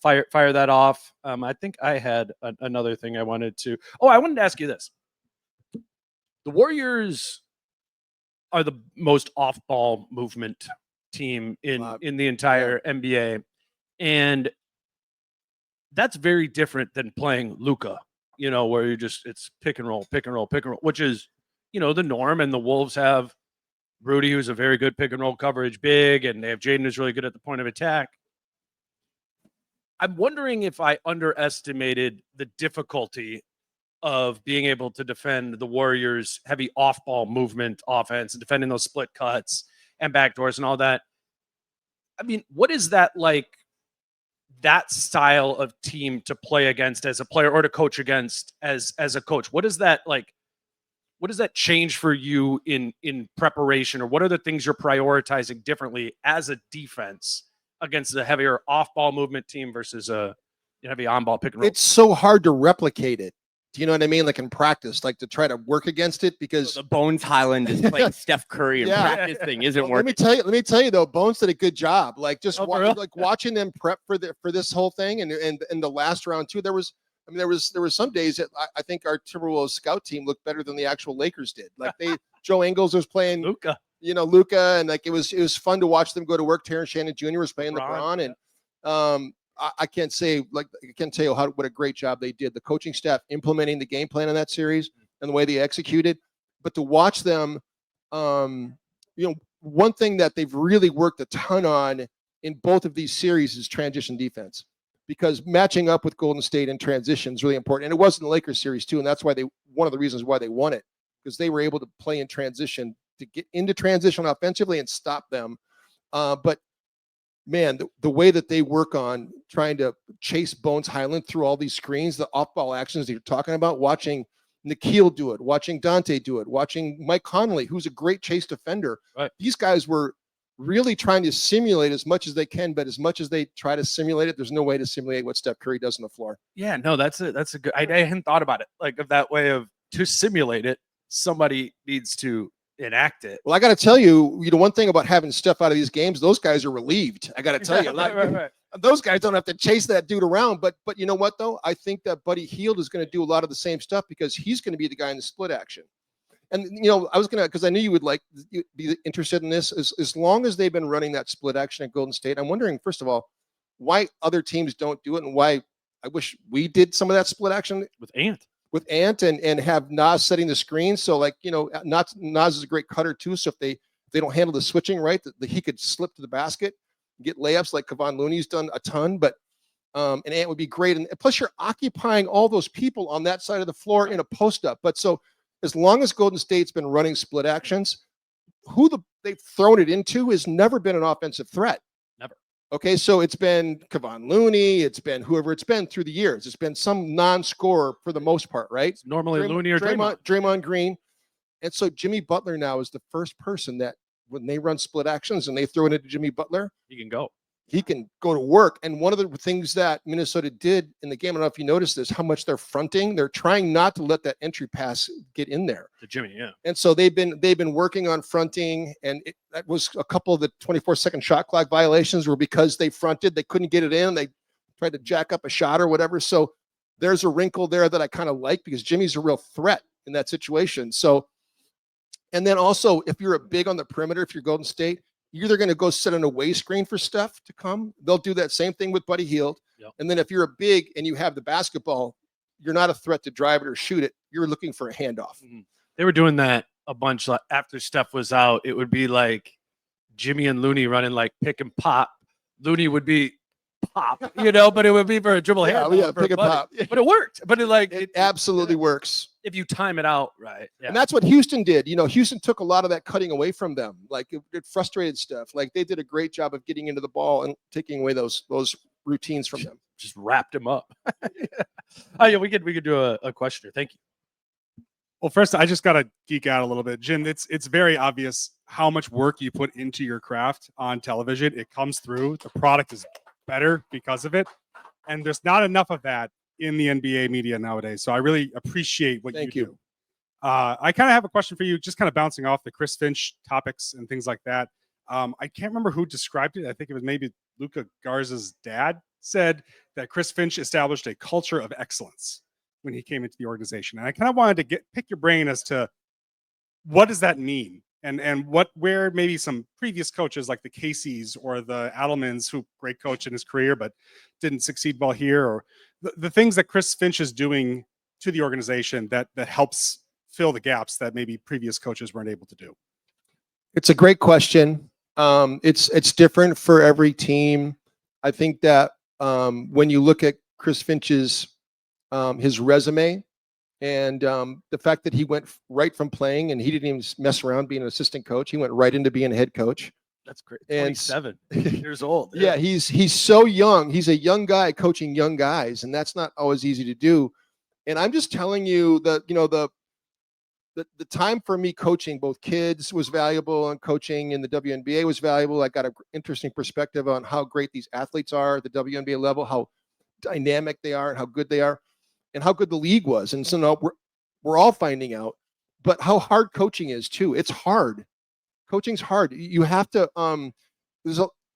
fire that off. I think I had another thing I wanted to. Oh, I wanted to ask you this: the Warriors are the most off-ball movement team in the entire NBA, and that's very different than playing Luka, where it's pick and roll, which is, the norm. And the Wolves have Rudy, who's a very good pick and roll coverage big, and they have Jaden, who's really good at the point of attack. I'm wondering if I underestimated the difficulty of being able to defend the Warriors' heavy off-ball movement offense and defending those split cuts and backdoors and all that. I mean, what is that like? That style of team to play against as a player or to coach against as a coach? What is that like? What does that change for you in preparation, or what are the things you're prioritizing differently as a defense against a heavier off-ball movement team versus a heavy on-ball pick and roll? It's so hard to replicate it. Do you know what I mean? Like in practice, like to try to work against it because So the Bones Highland is playing Steph Curry and Yeah. practice thing isn't Let working. me tell you though, Bones did a good job. Like just Oh, for real? like watching them prep for this whole thing, and in the last round too. There was some days that I think our Timberwolves scout team looked better than the actual Lakers did. Like Joe Ingles was playing, Luka. Luka, and like it was fun to watch them go to work. Terrence Shannon Jr. was playing LeBron, and I can't say I can't tell you what a great job they did. The coaching staff implementing the game plan in that series and the way they executed, but to watch them, one thing that they've really worked a ton on in both of these series is transition defense, because matching up with Golden State in transition is really important. And it was in the Lakers series too, and that's why one of the reasons why they won it, because they were able to play in transition to get into transition offensively and stop them. But man, the way that they work on trying to chase Bones Highland through all these screens, the off-ball actions that you're talking about, watching Nikhil do it, watching Dante do it, watching Mike Conley, who's a great chase defender. Right. These guys were really trying to simulate as much as they can, but as much as they try to simulate it, there's no way to simulate what Steph Curry does on the floor. Yeah, no, that's a good. I hadn't thought about it like of that way of to simulate it. Somebody needs to enact it. Well, I got to tell you, one thing about having Steph out of these games, those guys are relieved. I got to tell you, Right. those guys don't have to chase that dude around. But you know what though? I think that Buddy Hield is going to do a lot of the same stuff because he's going to be the guy in the split action. And I was gonna, because I knew you would be interested in this. As long as they've been running that split action at Golden State, I'm wondering first of all why other teams don't do it, and why I wish we did some of that split action With Ant. and have Nas setting the screen. So Nas is a great cutter too. So if they don't handle the switching right, that he could slip to the basket, get layups like Kevon Looney's done a ton. But and Ant would be great. And plus you're occupying all those people on that side of the floor in a post up. But so as long as Golden State's been running split actions, they've thrown it into has never been an offensive threat. Never. Okay, so it's been Kevon Looney, it's been whoever it's been through the years. It's been some non-scorer for the most part, right? It's normally Looney or Draymond. Draymond Green. And so Jimmy Butler now is the first person that when they run split actions and they throw it into Jimmy Butler, He can go. he can go to work. And one of the things that Minnesota did in the game, I don't know if you noticed this, how much they're fronting. They're trying not to let that entry pass get in there. To Jimmy, yeah. And so they've been working on fronting, and that was a couple of the 24-second shot clock violations were because they fronted, they couldn't get it in, they tried to jack up a shot or whatever. So there's a wrinkle there that I kind of like because Jimmy's a real threat in that situation. So, and then also if you're a big on the perimeter, if you're Golden State, you're either going to go set an away screen for Steph to come. They'll do that same thing with Buddy Hield. Yep. And then if you're a big and you have the basketball, you're not a threat to drive it or shoot it. You're looking for a handoff. Mm-hmm. They were doing that a bunch after Steph was out. It would be like Jimmy and Looney running like pick and pop. Looney would be pop, but it would be for a dribble hand. Yeah, pick and pop. But it worked. But it absolutely works. If you time it out right. Yeah. And that's what Houston did. Houston took a lot of that cutting away from them. Like it frustrated stuff. Like they did a great job of getting into the ball and taking away those routines from them. Just wrapped him up. Oh yeah, we could do a questioner. Thank you. Well, first, I just got to geek out a little bit. Jim, it's very obvious how much work you put into your craft on television. It comes through. The product is better because of it. And there's not enough of that in the NBA media nowadays. So I really appreciate what you do. I kind of have a question for you, just kind of bouncing off the Chris Finch topics and things like that. I can't remember who described it. I think it was maybe Luka Garza's dad said that Chris Finch established a culture of excellence when he came into the organization. And I kind of wanted to pick your brain as to what does that mean? And where maybe some previous coaches like the Caseys or the Adelmans, who great coach in his career, but didn't succeed well here, or the things that Chris Finch is doing to the organization that helps fill the gaps that maybe previous coaches weren't able to do. It's a great question. It's different for every team. I think that when you look at Chris Finch's his resume and the fact that he went right from playing and he didn't even mess around being an assistant coach, he went right into being a head coach. That's great. And 27 years old. Yeah, he's so young. He's a young guy coaching young guys, and that's not always easy to do. And I'm just telling you that the time for me coaching both kids was valuable, and coaching in the WNBA was valuable. I got an interesting perspective on how great these athletes are at the WNBA level, how dynamic they are, and how good they are. and how good the league was. And so now we're all finding out, but how hard coaching is too. It's hard. Coaching's hard. You have to,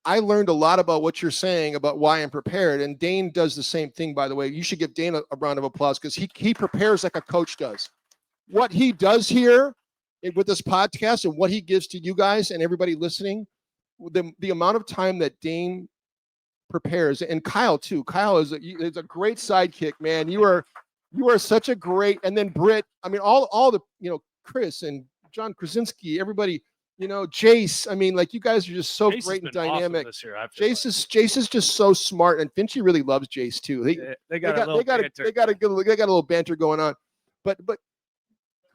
I learned a lot about what you're saying about why I'm prepared. And Dane does the same thing, by the way. You should give Dane a round of applause because he prepares like a coach does. What he does here with this podcast and what he gives to you guys and everybody listening, the amount of time that Dane prepares, and Kyle too. Kyle is a great sidekick, man. You are such a great, and then Britt, I mean, all the, Chris and John Krasinski, everybody, Jace. I mean, like, you guys are just so Jace great and has been awesome dynamic. this year, Jace is just so smart, and Finchy really loves Jace too. They got a little banter going on, but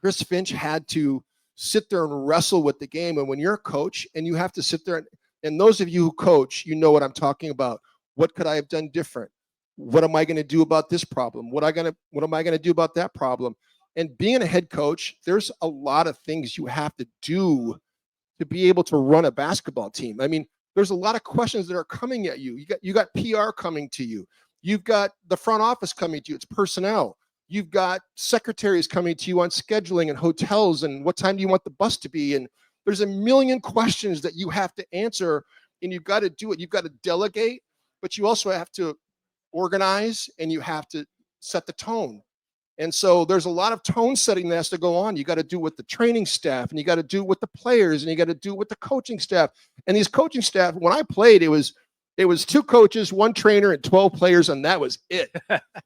Chris Finch had to sit there and wrestle with the game. And when you're a coach and you have to sit there and those of you who coach, you know what I'm talking about. What could I have done different? What am I going to do about this problem? What am I going to do about that problem? And being a head coach, there's a lot of things you have to do to be able to run a basketball team. I mean, there's a lot of questions that are coming at you. You got PR coming to you. You've got the front office coming to you. It's personnel. You've got secretaries coming to you on scheduling and hotels and what time do you want the bus to be? And there's a million questions that you have to answer, and you've got to do it. You've got to delegate, but you also have to organize and you have to set the tone. And so there's a lot of tone setting that has to go on. You got to do it with the training staff, and you got to do it with the players, and you got to do it with the coaching staff. And these coaching staff, when I played, it was 2 coaches, 1 trainer, and 12 players, and that was it.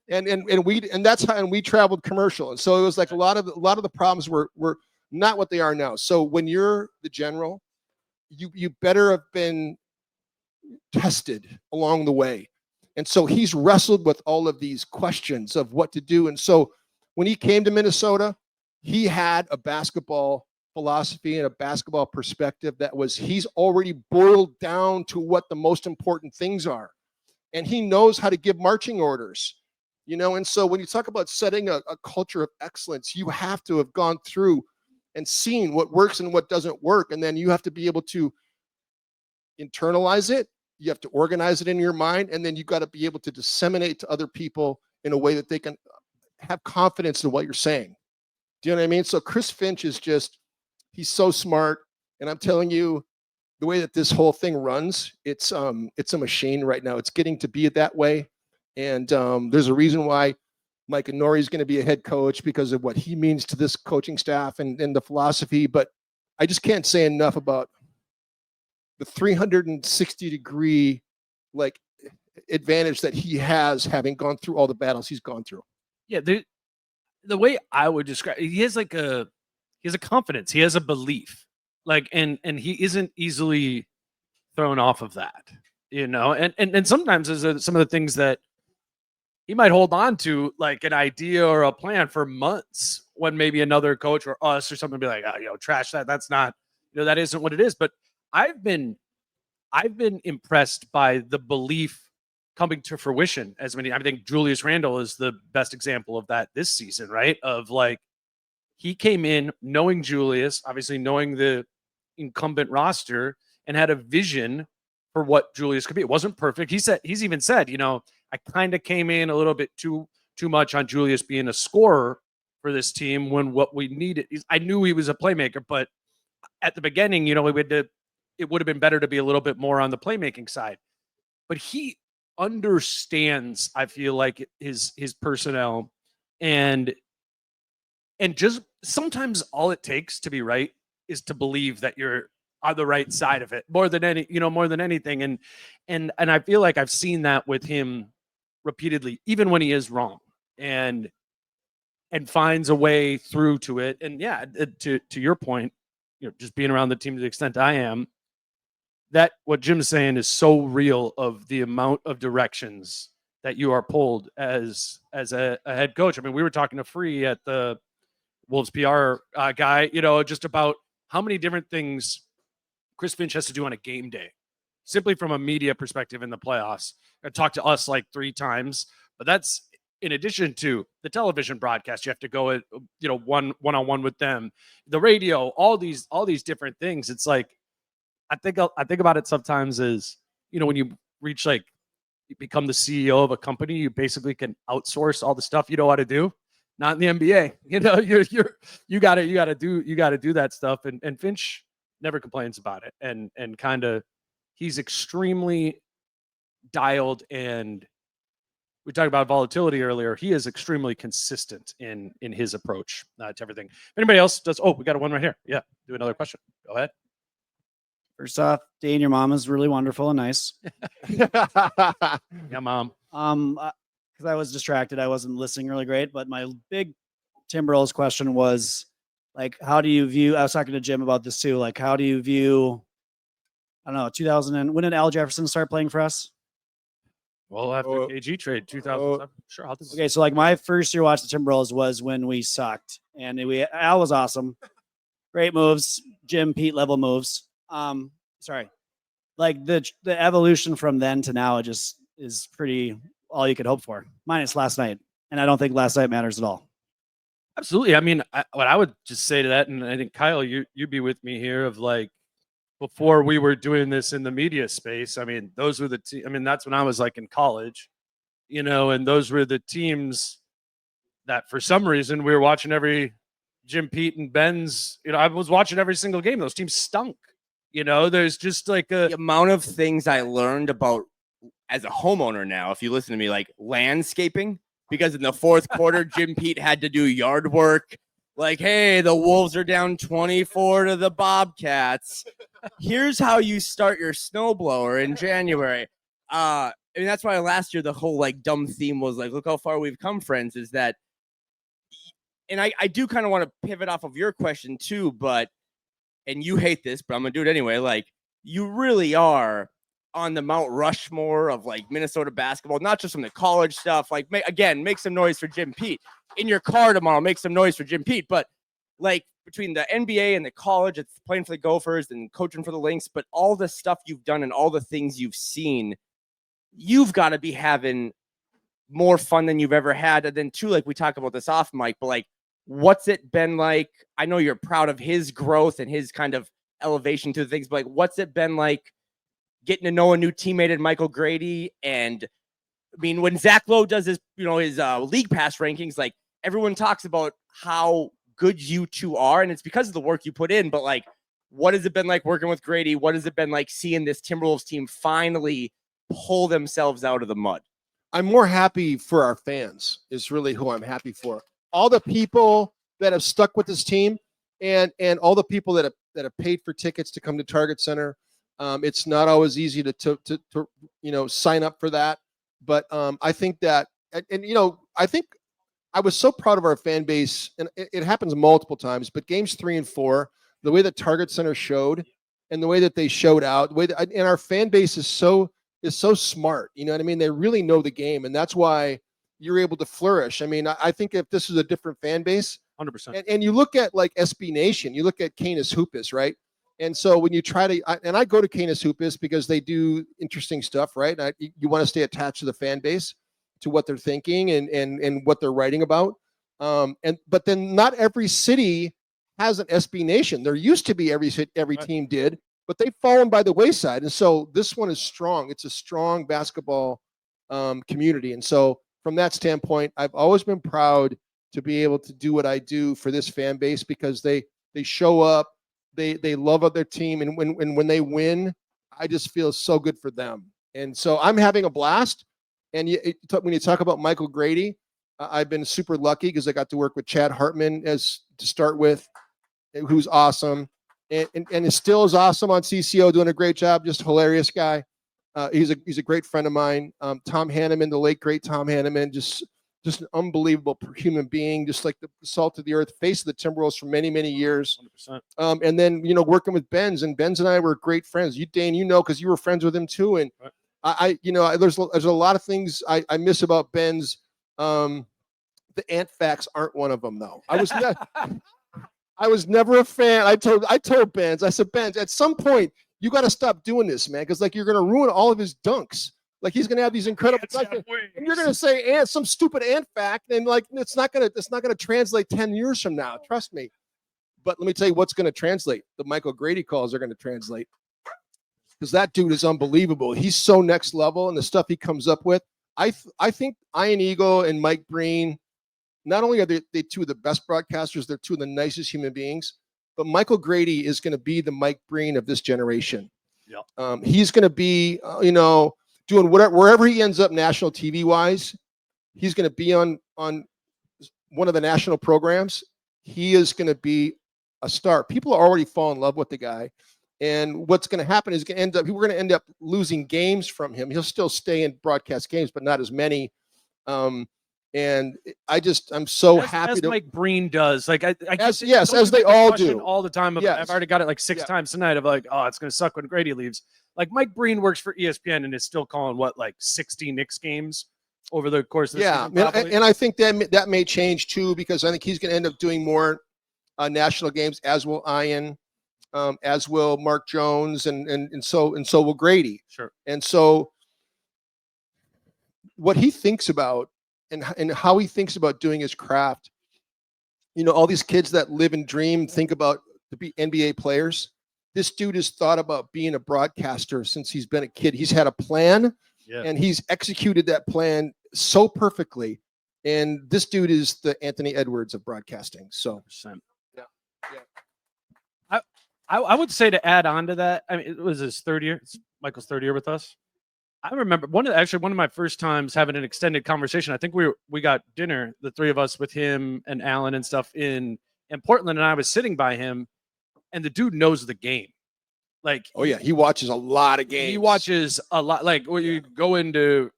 and that's how, and we traveled commercial. And so it was like a lot of the problems were not what they are now. So when you're the general, you better have been tested along the way. And so he's wrestled with all of these questions of what to do. And so when he came to Minnesota, he had a basketball philosophy and a basketball perspective he's already boiled down to what the most important things are. And he knows how to give marching orders, and so when you talk about setting a culture of excellence, you have to have gone through and seen what works and what doesn't work. And then you have to be able to internalize it. You have to organize it in your mind. And then you got to be able to disseminate to other people in a way that they can have confidence in what you're saying. Do you know what I mean? So Chris Finch is he's so smart. And I'm telling you, the way that this whole thing runs, it's a machine right now. It's getting to be that way. And there's a reason why Mike Nori is going to be a head coach, because of what he means to this coaching staff and the philosophy. But I just can't say enough about the 360-degree advantage that he has, having gone through all the battles he's gone through. Yeah, the way I would describe, he has a confidence, he has a belief, and he isn't easily thrown off of that, and sometimes there's some of the things that he might hold on to, like an idea or a plan, for months, when maybe another coach or us or something be like, trash that. That's not, that isn't what it is. But I've been impressed by the belief coming to fruition. I think Julius Randle is the best example of that this season, right? Of he came in knowing Julius, obviously knowing the incumbent roster, and had a vision for what Julius could be. It wasn't perfect. He's even said, I kind of came in a little bit too much on Julius being a scorer for this team, when what we needed I knew he was a playmaker, but at the beginning, it would have been better to be a little bit more on the playmaking side. But he understands, I feel like, his personnel, and just sometimes all it takes to be right is to believe that you're on the right side of it, more than anything. And I feel like I've seen that with him repeatedly, even when he is wrong, and finds a way through to it. And yeah, to your point, just being around the team to the extent I am, that what Jim's saying is so real, of the amount of directions that you are pulled as a head coach. I mean, we were talking to Free at the Wolves PR guy, just about how many different things Chris Finch has to do on a game day, simply from a media perspective in the playoffs. Talked to us 3 times, but that's in addition to the television broadcast. You have to go one-on-one with them, the radio, all these different things. It's I think about it sometimes as, when you reach become the CEO of a company, you basically can outsource all the stuff you know how to do. Not in the NBA. You know, you gotta do that stuff. And Finch never complains about it. And kind of he's extremely dialed, and we talked about volatility earlier. He is extremely consistent in his approach to everything. If anybody else does, we got one right here. Yeah, do another question. Go ahead. First off, Dane, your mom is really wonderful and nice. Yeah, Mom. Because I was distracted, I wasn't listening really great. But my big Timberwolves question was, like, how do you view? I was talking to Jim about this too. Like, how do you view? I don't know. 2000 and when did Al Jefferson start playing for us? Well, after KG trade, 2007. Sure, I'll do this. Okay, so like my first year watching the Timberwolves was when we sucked, and Al was awesome, great moves, Jim Pete level moves. Sorry, like the evolution from then to now just is pretty all you could hope for, minus last night, and I don't think last night matters at all. Absolutely. I mean, what I would just say to that, and I think Kyle, you'd be with me here, of like, before we were doing this in the media space, I mean, those were I mean, that's when I was like in college, you know, and those were the teams that for some reason we were watching every Jim Pete and Ben's, you know, I was watching every single game. Those teams stunk. You know, there's just like the amount of things I learned about as a homeowner now, if you listen to me, like landscaping, because in the fourth quarter, Jim Pete had to do yard work. Like, hey, the Wolves are down 24 to the Bobcats. Here's how you start your snowblower in January. And that's why last year the whole like dumb theme was like, look how far we've come, friends, is that. And I do kind of want to pivot off of your question too, and you hate this, but I'm going to do it anyway. Like, you really are on the Mount Rushmore of like Minnesota basketball, not just from the college stuff. Like, make some noise for Jim Pete. In your car tomorrow, make some noise for Jim Pete. But like between the NBA and the college, it's playing for the Gophers and coaching for the Lynx, but all the stuff you've done and all the things you've seen, you've got to be having more fun than you've ever had. And then too, like we talk about this off mic, but like, what's it been like? I know you're proud of his growth and his kind of elevation to things, but like, what's it been like getting to know a new teammate in Michael Grady? And I mean, when Zach Lowe does his, you know, his league pass rankings, like everyone talks about how good you two are, and it's because of the work you put in. But like, what has it been like working with Grady? What has it been like seeing this Timberwolves team finally pull themselves out of the mud? I'm more happy for our fans is really who I'm happy for. All the people that have stuck with this team and all the people that have paid for tickets to come to Target Center. It's not always easy to you know, sign up for that. But I think that, and you know, I think I was so proud of our fan base, and it happens multiple times, but games 3 and 4, the way that Target Center showed and the way that they showed out, the way that, and our fan base is so smart. You know what I mean? They really know the game, and that's why you're able to flourish. I mean, I think if this is a different fan base, 100%. and you look at like SB Nation, you look at Canis Hoopus, right? And so when you try to, and I go to Canis Hoopus because they do interesting stuff, right? And you want to stay attached to the fan base, to what they're thinking and what they're writing about. But then not every city has an SB Nation. There used to be every team did, but they've fallen by the wayside. And so this one is strong. It's a strong basketball community. And so from that standpoint, I've always been proud to be able to do what I do for this fan base, because they show up, they love their team, and when they win, I just feel so good for them. And so I'm having a blast. And when you talk about Michael Grady, I've been super lucky because I got to work with Chad Hartman to start with, who's awesome, and still is awesome on CCO, doing a great job, just hilarious guy. He's a great friend of mine. Tom Hanneman, the late great Tom Hanneman, just an unbelievable human being, just like the salt of the earth, face of the Timberwolves for many, many years. 100%. And then, you know, working with Benz and I were great friends. You, Dane, you know, because you were friends with him too. And you know, there's a lot of things I miss about Ben's. The ant facts aren't one of them, though. I was never a fan. I told Benz, I said, Benz, at some point you got to stop doing this, man, because like you're gonna ruin all of his dunks. Like he's gonna have these incredible dunks, and you're gonna say some stupid ant fact, and like it's not gonna translate 10 years from now. Trust me. But let me tell you what's gonna translate. The Michael Grady calls are gonna translate. because that dude is unbelievable. He's so next level, and the stuff he comes up with. I think Ian Eagle and Mike Breen, not only are they two of the best broadcasters, they're two of the nicest human beings. But Michael Grady is going to be the Mike Breen of this generation. Yeah. He's going to be, doing whatever, wherever he ends up national TV wise. He's going to be on one of the national programs. He is going to be a star. People are already falling in love with the guy. And what's going to happen is we're going to end up losing games from him. He'll still stay in broadcast games, but not as many. And I'm so happy as Mike Breen does. Like I as they all do all the time. I've already got it like six times tonight of like, oh, it's going to suck when Grady leaves. Like Mike Breen works for ESPN and is still calling like 60 Knicks games over the course of the season. And I think that may change too, because I think he's going to end up doing more national games, as will Ian, as will Mark Jones, and so will Grady. Sure. And so what he thinks about and how he thinks about doing his craft, all these kids that live and dream, think about to be NBA players. This dude has thought about being a broadcaster since he's been a kid. He's had a plan, and he's executed that plan so perfectly. And this dude is the Anthony Edwards of broadcasting. So, I would say, to add on to that, I mean, it was his third year. It's Michael's third year with us. I remember one of my first times having an extended conversation. I think we got dinner, the three of us, with him and Alan and stuff in Portland, and I was sitting by him, and the dude knows the game. Like, oh yeah, he watches a lot of games. He watches a lot. Like, when you go into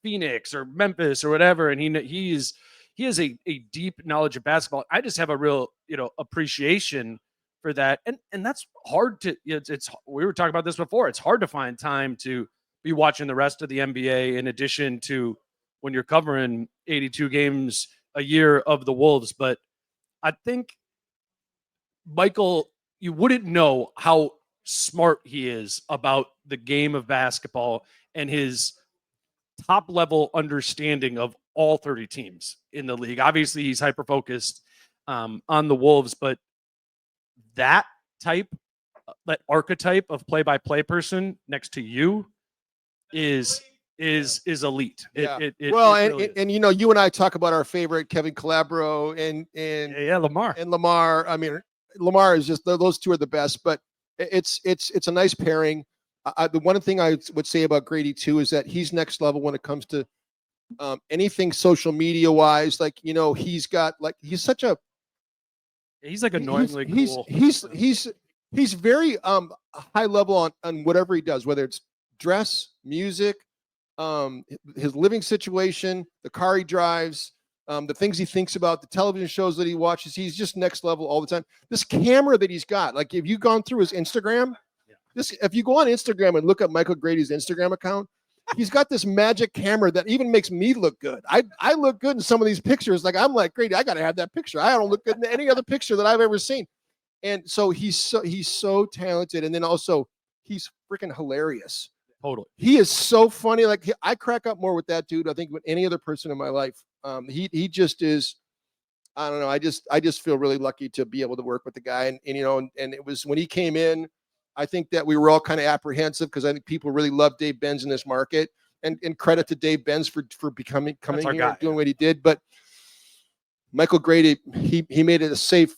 Phoenix or Memphis or whatever, and he has a deep knowledge of basketball. I just have a real appreciation for that, and that's hard to. It's we were talking about this before. It's hard to find time to be watching the rest of the NBA in addition to when you're covering 82 games a year of the Wolves. But I think Michael, you wouldn't know how smart he is about the game of basketball and his top level understanding of all 30 teams in the league. Obviously, he's hyper focused on the Wolves, but that archetype of play-by-play person next to you is elite. And you and I talk about our favorite Kevin Calabro and Lamar. I mean, Lamar is just, those two are the best. But it's a nice pairing. The one thing I would say about Grady too is that he's next level when it comes to anything social media wise. Like, he's got like he's like annoyingly cool. He's very high level on whatever he does, whether it's dress, music, his living situation, the car he drives, the things he thinks about, the television shows that he watches. He's just next level all the time. This camera that he's got, like, if you've gone through his Instagram, if you go on Instagram and look at Michael Grady's Instagram account, he's got this magic camera that even makes me look good. I look good in some of these pictures. Like, I'm like, Grady, I got to have that picture. I don't look good in any other picture that I've ever seen. And so he's so talented. And then also he's freaking hilarious. Totally. He is so funny. Like, I crack up more with that dude, I think, with any other person in my life. He just is, I don't know. I just feel really lucky to be able to work with the guy. And it was when he came in, I think that we were all kind of apprehensive because I think people really love Dave Benz in this market, and credit to Dave Benz for coming here and doing what he did. But Michael Grady, he made it a safe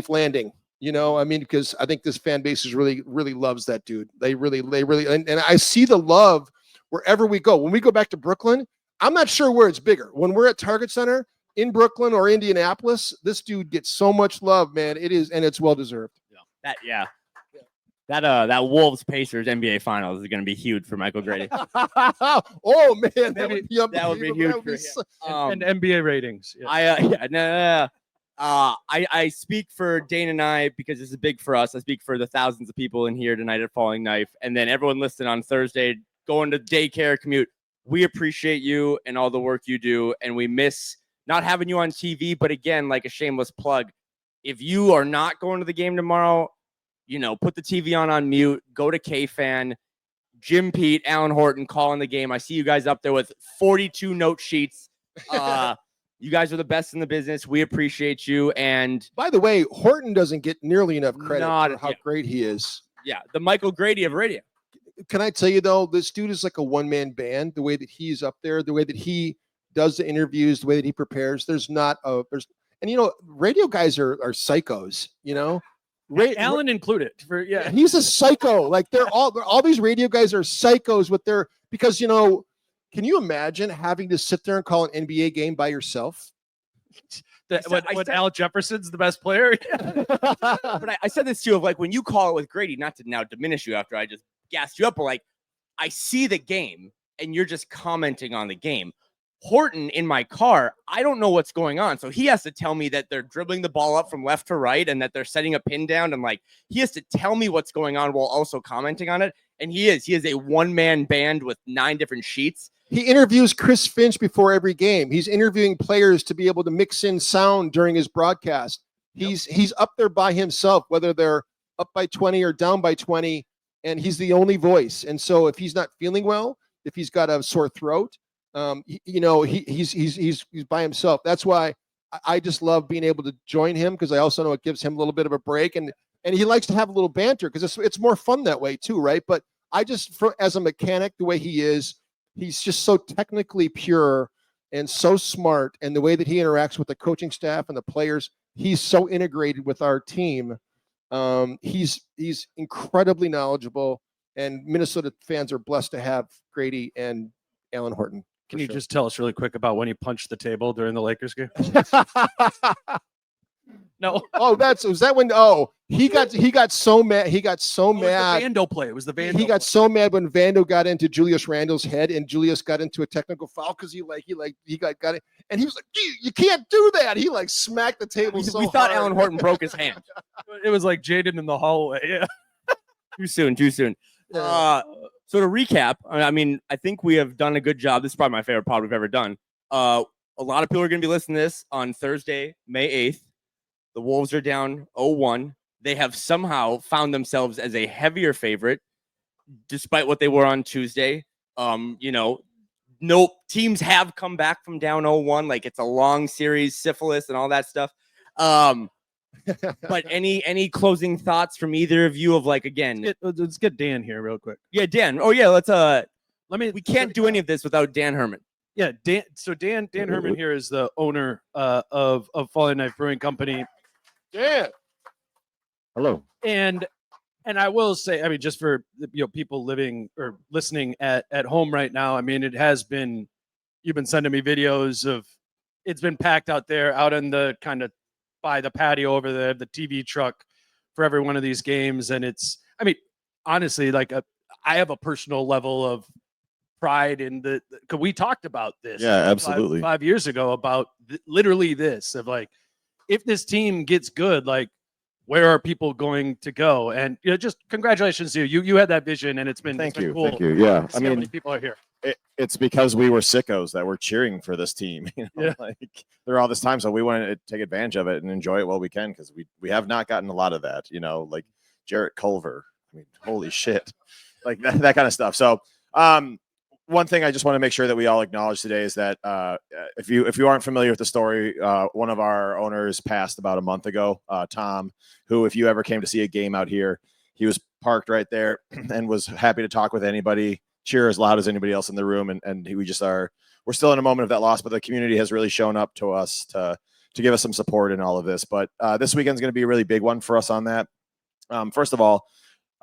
landing. I mean, because I think this fan base is really loves that dude. They really, and I see the love wherever we go. When we go back to Brooklyn, I'm not sure where it's bigger. When we're at Target Center in Brooklyn or Indianapolis, this dude gets so much love, man. It is, and it's well deserved. That Wolves Pacers NBA Finals is going to be huge for Michael Grady. Oh man, that would be huge for him. And NBA ratings. I speak for Dane and I because this is big for us. I speak for the thousands of people in here tonight at Falling Knife, and then everyone listening on Thursday going to daycare commute. We appreciate you and all the work you do, and we miss not having you on TV. But again, like a shameless plug, if you are not going to the game tomorrow, put the TV on mute, go to KFan, Jim Pete, Alan Horton calling the game. I see you guys up there with 42 note sheets. You guys are the best in the business. We appreciate you. And by the way, Horton doesn't get nearly enough credit for how great he is. Yeah, the Michael Grady of radio. Can I tell you though, this dude is like a one-man band. The way that he's up there, the way that he does the interviews, the way that he prepares. There's and radio guys are psychos. Alan included. He's a psycho. Like they're all these radio guys are psychos with their because can you imagine having to sit there and call an NBA game by yourself? Al Jefferson's the best player. But I said this too of like when you call it with Grady, not to now diminish you after I just gassed you up, but like I see the game and you're just commenting on the game. Horton in my car, I don't know what's going on. So he has to tell me that they're dribbling the ball up from left to right and that they're setting a pin down. And like, he has to tell me what's going on while also commenting on it. And he is a one-man band with 9 different sheets. He interviews Chris Finch before every game. He's interviewing players to be able to mix in sound during his broadcast. He's up there by himself, whether they're up by 20 or down by 20, and he's the only voice. And so if he's not feeling well, if he's got a sore throat, he's by himself. That's why I just love being able to join him, because I also know it gives him a little bit of a break, and he likes to have a little banter because it's more fun that way too, right? But I just, as a mechanic, the way he is, he's just so technically pure and so smart, and the way that he interacts with the coaching staff and the players, he's so integrated with our team. He's incredibly knowledgeable, and Minnesota fans are blessed to have Grady and Alan Horton. Can you just tell us really quick about when he punched the table during the Lakers game? No. Was that when? Oh, he got so mad. He got so mad. The Vando play. It was the Vando. He got so mad when Vando got into Julius Randle's head, and Julius got into a technical foul because he got it, and he was like, "You can't do that." He like smacked the table. We thought hard. Alan Horton broke his hand. It was like Jaden in the hallway. Yeah. Too soon. So to recap, I mean, I think we have done a good job. This is probably my favorite pod we've ever done. A lot of people are going to be listening to this on Thursday, May 8th. The Wolves are down 0-1. They have somehow found themselves as a heavier favorite, despite what they were on Tuesday. No teams have come back from down 0-1. Like, it's a long series, syphilis and all that stuff. But any closing thoughts from either of you of like, again, let's get Dan here real quick. Yeah, Dan. Oh yeah, we can't do any of this without Dan Herman. Yeah, Dan. So Dan Herman here is the owner of Falling Knife Brewing Company. Dan. Hello. And I will say, I mean, just for people living or listening at home right now, I mean, it has been, you've been sending me videos of, it's been packed out there, out in the kind of by the patio over there, the TV truck for every one of these games. And it's, I mean, honestly, like I have a personal level of pride in because we talked about this. Yeah, absolutely. 5 years ago about literally this of like, if this team gets good, like where are people going to go? And just congratulations to you. You had that vision, and it's been Thank been you. cool. Thank you. Yeah, I mean, how many people are here? It's because we were sickos that were cheering for this team. Like there are all this time, so we want to take advantage of it and enjoy it while we can, because we have not gotten a lot of that. Like Jarrett Culver. I mean, holy shit, like that kind of stuff. So, one thing I just want to make sure that we all acknowledge today is that if you aren't familiar with the story, one of our owners passed about a month ago, Tom, who, if you ever came to see a game out here, he was parked right there and was happy to talk with anybody, cheer as loud as anybody else in the room. And we're still in a moment of that loss, but the community has really shown up to us to give us some support in all of this. But this weekend's going to be a really big one for us on that. First of all,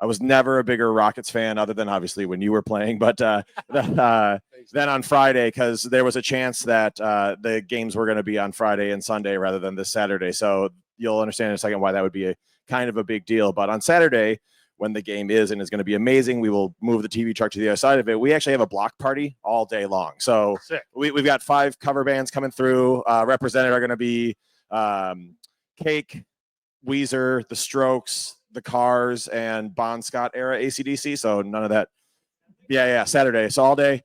I was never a bigger Rockets fan, other than obviously when you were playing, but then on Friday, because there was a chance that the games were going to be on Friday and Sunday rather than this Saturday. So you'll understand in a second why that would be a kind of a big deal. But on Saturday, when the game is, and it's going to be amazing, we will move the TV truck to the other side of it. We actually have a block party all day long. So we've got 5 cover bands coming through. Represented are going to be Cake, Weezer, The Strokes, The Cars, and Bon Scott era AC/DC. So none of that. Yeah, Saturday. So all day.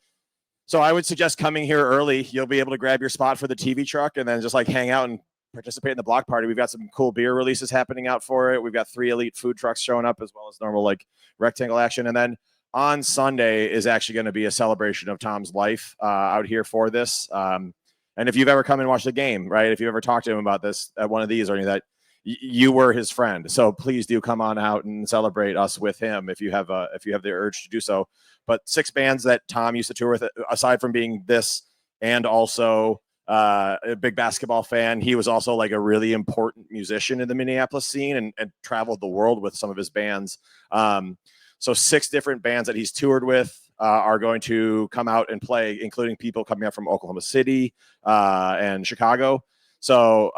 So I would suggest coming here early. You'll be able to grab your spot for the TV truck and then just like hang out and participate in the block party. We've got some cool beer releases happening out for it. We've got 3 elite food trucks showing up, as well as normal like rectangle action. And then on Sunday is actually going to be a celebration of Tom's life out here for this. And if you've ever come and watched the game, right, if you've ever talked to him about this at one of these or any of that, you were his friend. So please do come on out and celebrate us with him if you have the urge to do so. But 6 bands that Tom used to tour with, aside from being this and also a big basketball fan, he was also like a really important musician in the Minneapolis scene and traveled the world with some of his bands. So 6 different bands that he's toured with are going to come out and play, including people coming up from Oklahoma City and Chicago. So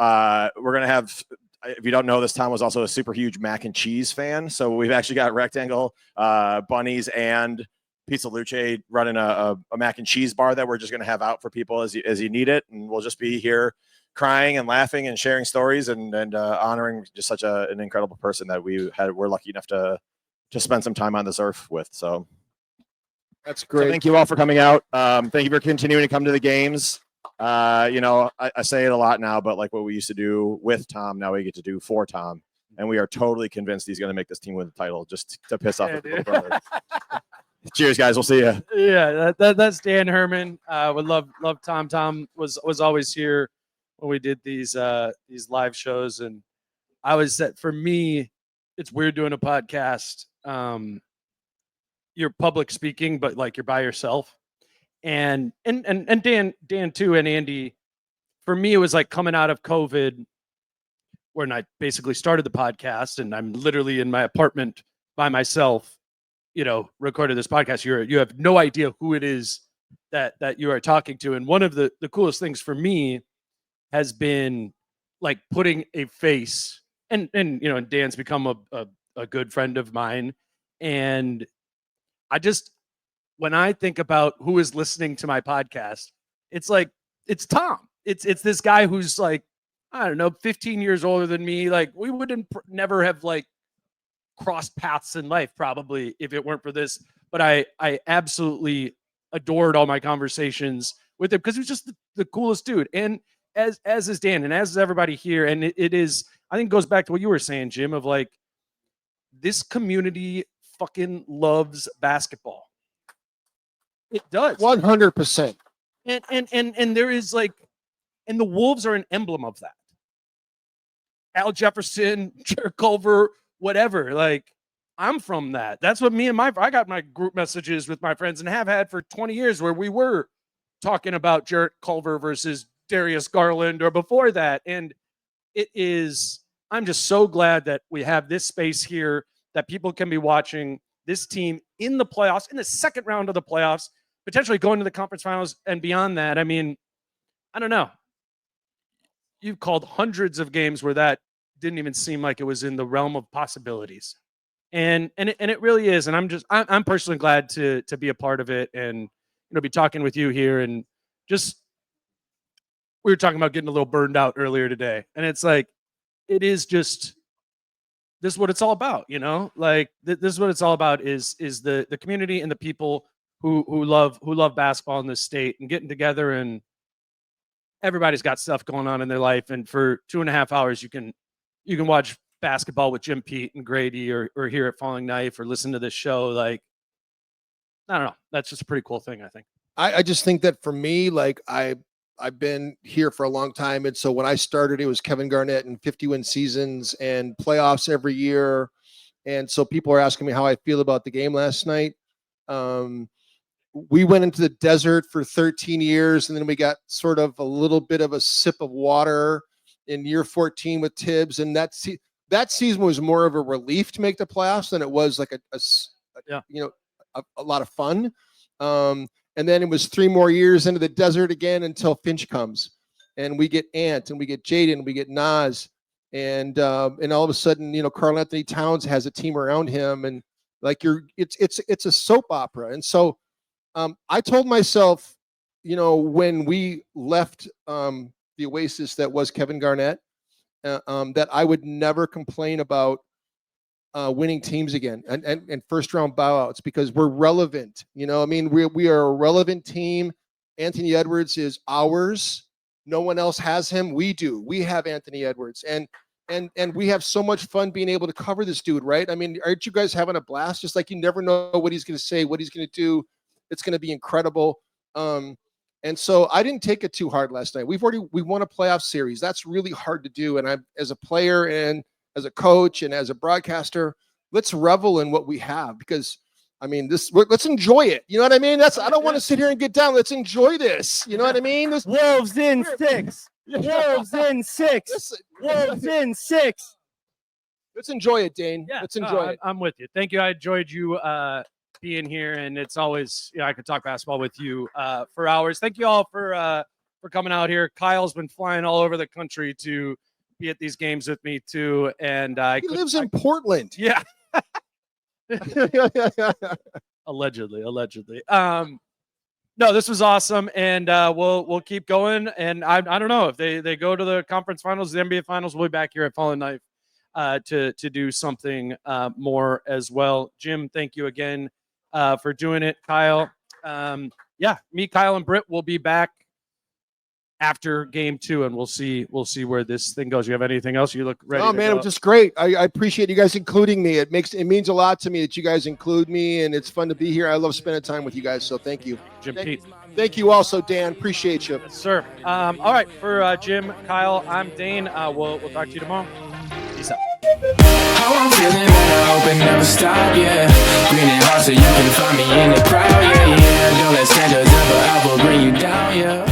we're going to have, if you don't know this, Tom was also a super huge mac and cheese fan. So we've actually got Rectangle, Bunnies, and Pizza Luce running a mac and cheese bar that we're just going to have out for people as you need it. And we'll just be here crying and laughing and sharing stories and honoring just such an incredible person that we're lucky enough to spend some time on this earth with. So That's great. So thank you all for coming out. Thank you for continuing to come to the games. I say it a lot now, but like what we used to do with Tom, now we get to do for Tom. And we are totally convinced he's going to make this team win the title just to piss off his little brother. Cheers, guys. We'll see you. Yeah, that's Dan Herman. Would love Tom. Tom was always here when we did these live shows, and I was set. For me, it's weird doing a podcast. You're public speaking, but like you're by yourself, and Dan too, and Andy. For me, it was like coming out of COVID, when I basically started the podcast, and I'm literally in my apartment by myself. Recorded this podcast. You have no idea who it is that you are talking to. And one of the coolest things for me has been like putting a face and Dan's become a good friend of mine. And when I think about who is listening to my podcast, it's like, it's Tom. It's this guy who's like, I don't know, 15 years older than me. Like we wouldn't never have like crossed paths in life probably if it weren't for this, but I absolutely adored all my conversations with him because he was just the coolest dude, and as is Dan, and as is everybody here. And it is, I think, goes back to what you were saying, Jim, of like, this community fucking loves basketball. It does 100%. And there is like, and the Wolves are an emblem of that. Al Jefferson, Jared Culver, whatever. Like, I'm from that. That's what I got my group messages with my friends and have had for 20 years where we were talking about Jared Culver versus Darius Garland or before that. And I'm just so glad that we have this space here, that people can be watching this team in the playoffs, in the second round of the playoffs, potentially going to the conference finals and beyond that. I mean, I don't know. You've called hundreds of games where that didn't even seem like it was in the realm of possibilities. And it really is. And I'm personally glad to be a part of it and, be talking with you here. And just, we were talking about getting a little burned out earlier today. And it's like, it is just, this is what it's all about, like this is what it's all about is the community and the people who love basketball in this state and getting together. And everybody's got stuff going on in their life. And for 2.5 hours, you can watch basketball with Jim Pete and Grady or here at Falling Knife or listen to this show. Like, I don't know. That's just a pretty cool thing, I think. I just think that for me, like I've been here for a long time. And so when I started, it was Kevin Garnett and 50-win seasons and playoffs every year. And so people are asking me how I feel about the game last night. We went into the desert for 13 years, and then we got sort of a little bit of a sip of water in year 14 with Tibbs. And that season was more of a relief to make the playoffs than it was like a lot of fun. And then it was 3 more years into the desert again until Finch comes, and we get Ant, and we get Jaden, we get Nas, and all of a sudden, Karl Anthony Towns has a team around him, and like it's a soap opera. And so I told myself, when we left the oasis that was Kevin Garnett, that I would never complain about winning teams again and first round bowouts, because we're relevant. We are a relevant team. Anthony Edwards is ours. No one else has him. We do. We have Anthony Edwards, and we have so much fun being able to cover this dude, right? I mean, aren't you guys having a blast? Just like, you never know what he's going to say, what he's going to do. It's going to be incredible. And so I didn't take it too hard last night. We won a playoff series. That's really hard to do. And I, as a player and as a coach and as a broadcaster, let's revel in what we have, because I mean, let's enjoy it. You know what I mean? I don't want to sit here and get down. Let's enjoy this. You know what I mean? Wolves in 6. Wolves in 6. Wolves in 6. Let's enjoy it, Dane. Yeah, Let's enjoy it. I'm with you. Thank you. I enjoyed you being here, and it's always, I could talk basketball with you for hours. Thank you all for coming out here. Kyle's been flying all over the country to be at these games with me too, and he lives in Portland. Yeah. allegedly. No, this was awesome, and we'll keep going. And I don't know if they go to the conference finals, the NBA finals. We'll be back here at Falling Knife to do something more as well. Jim, thank you again for doing it. Kyle, me, Kyle, and Britt will be back after game 2, and we'll see where this thing goes. You have anything else? You look ready. Oh man, it was just great. I appreciate you guys including me. It means a lot to me that you guys include me, and it's fun to be here. I love spending time with you guys, so thank you. Jim Pete. Thank you also, Dan. Appreciate you. Yes, sir. All right, for Jim, Kyle, I'm Dane. We'll talk to you tomorrow. Peace out. How I'm feeling, man, I hope it never stop, yeah. Grinning hard so you can find me in the crowd, yeah. Don't let standards ever bring you down, yeah.